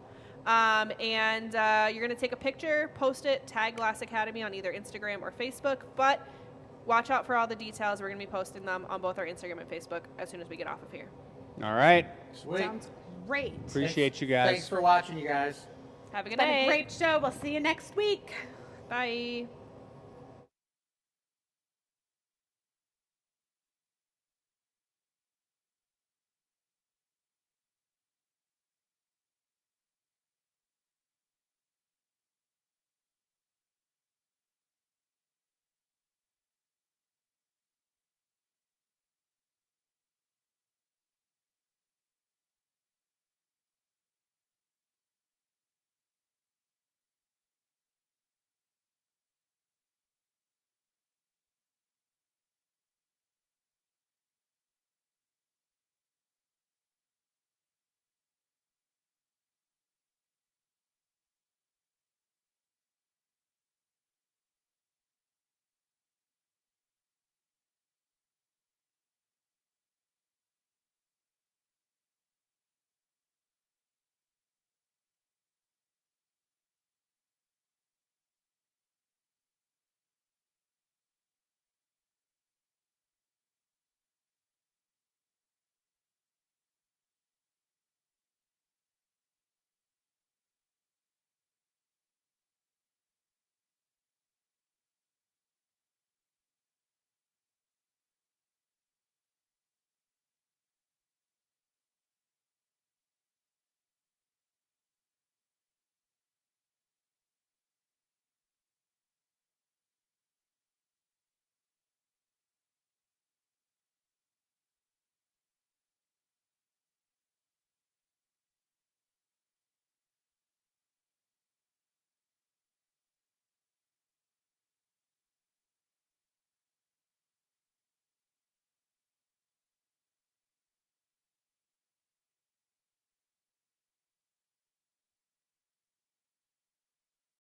E: And you're going to take a picture, post it, tag Glass Academy on either Instagram or Facebook, but watch out for all the details. We're going to be posting them on both our Instagram and Facebook as soon as we get off of here.
A: all right.
C: Sweet.
B: Sounds great.
A: Appreciate you guys.
C: Thanks for watching, you guys.
E: Have a good
B: Been
E: day.
B: a great show. We'll see you next week.
E: Bye.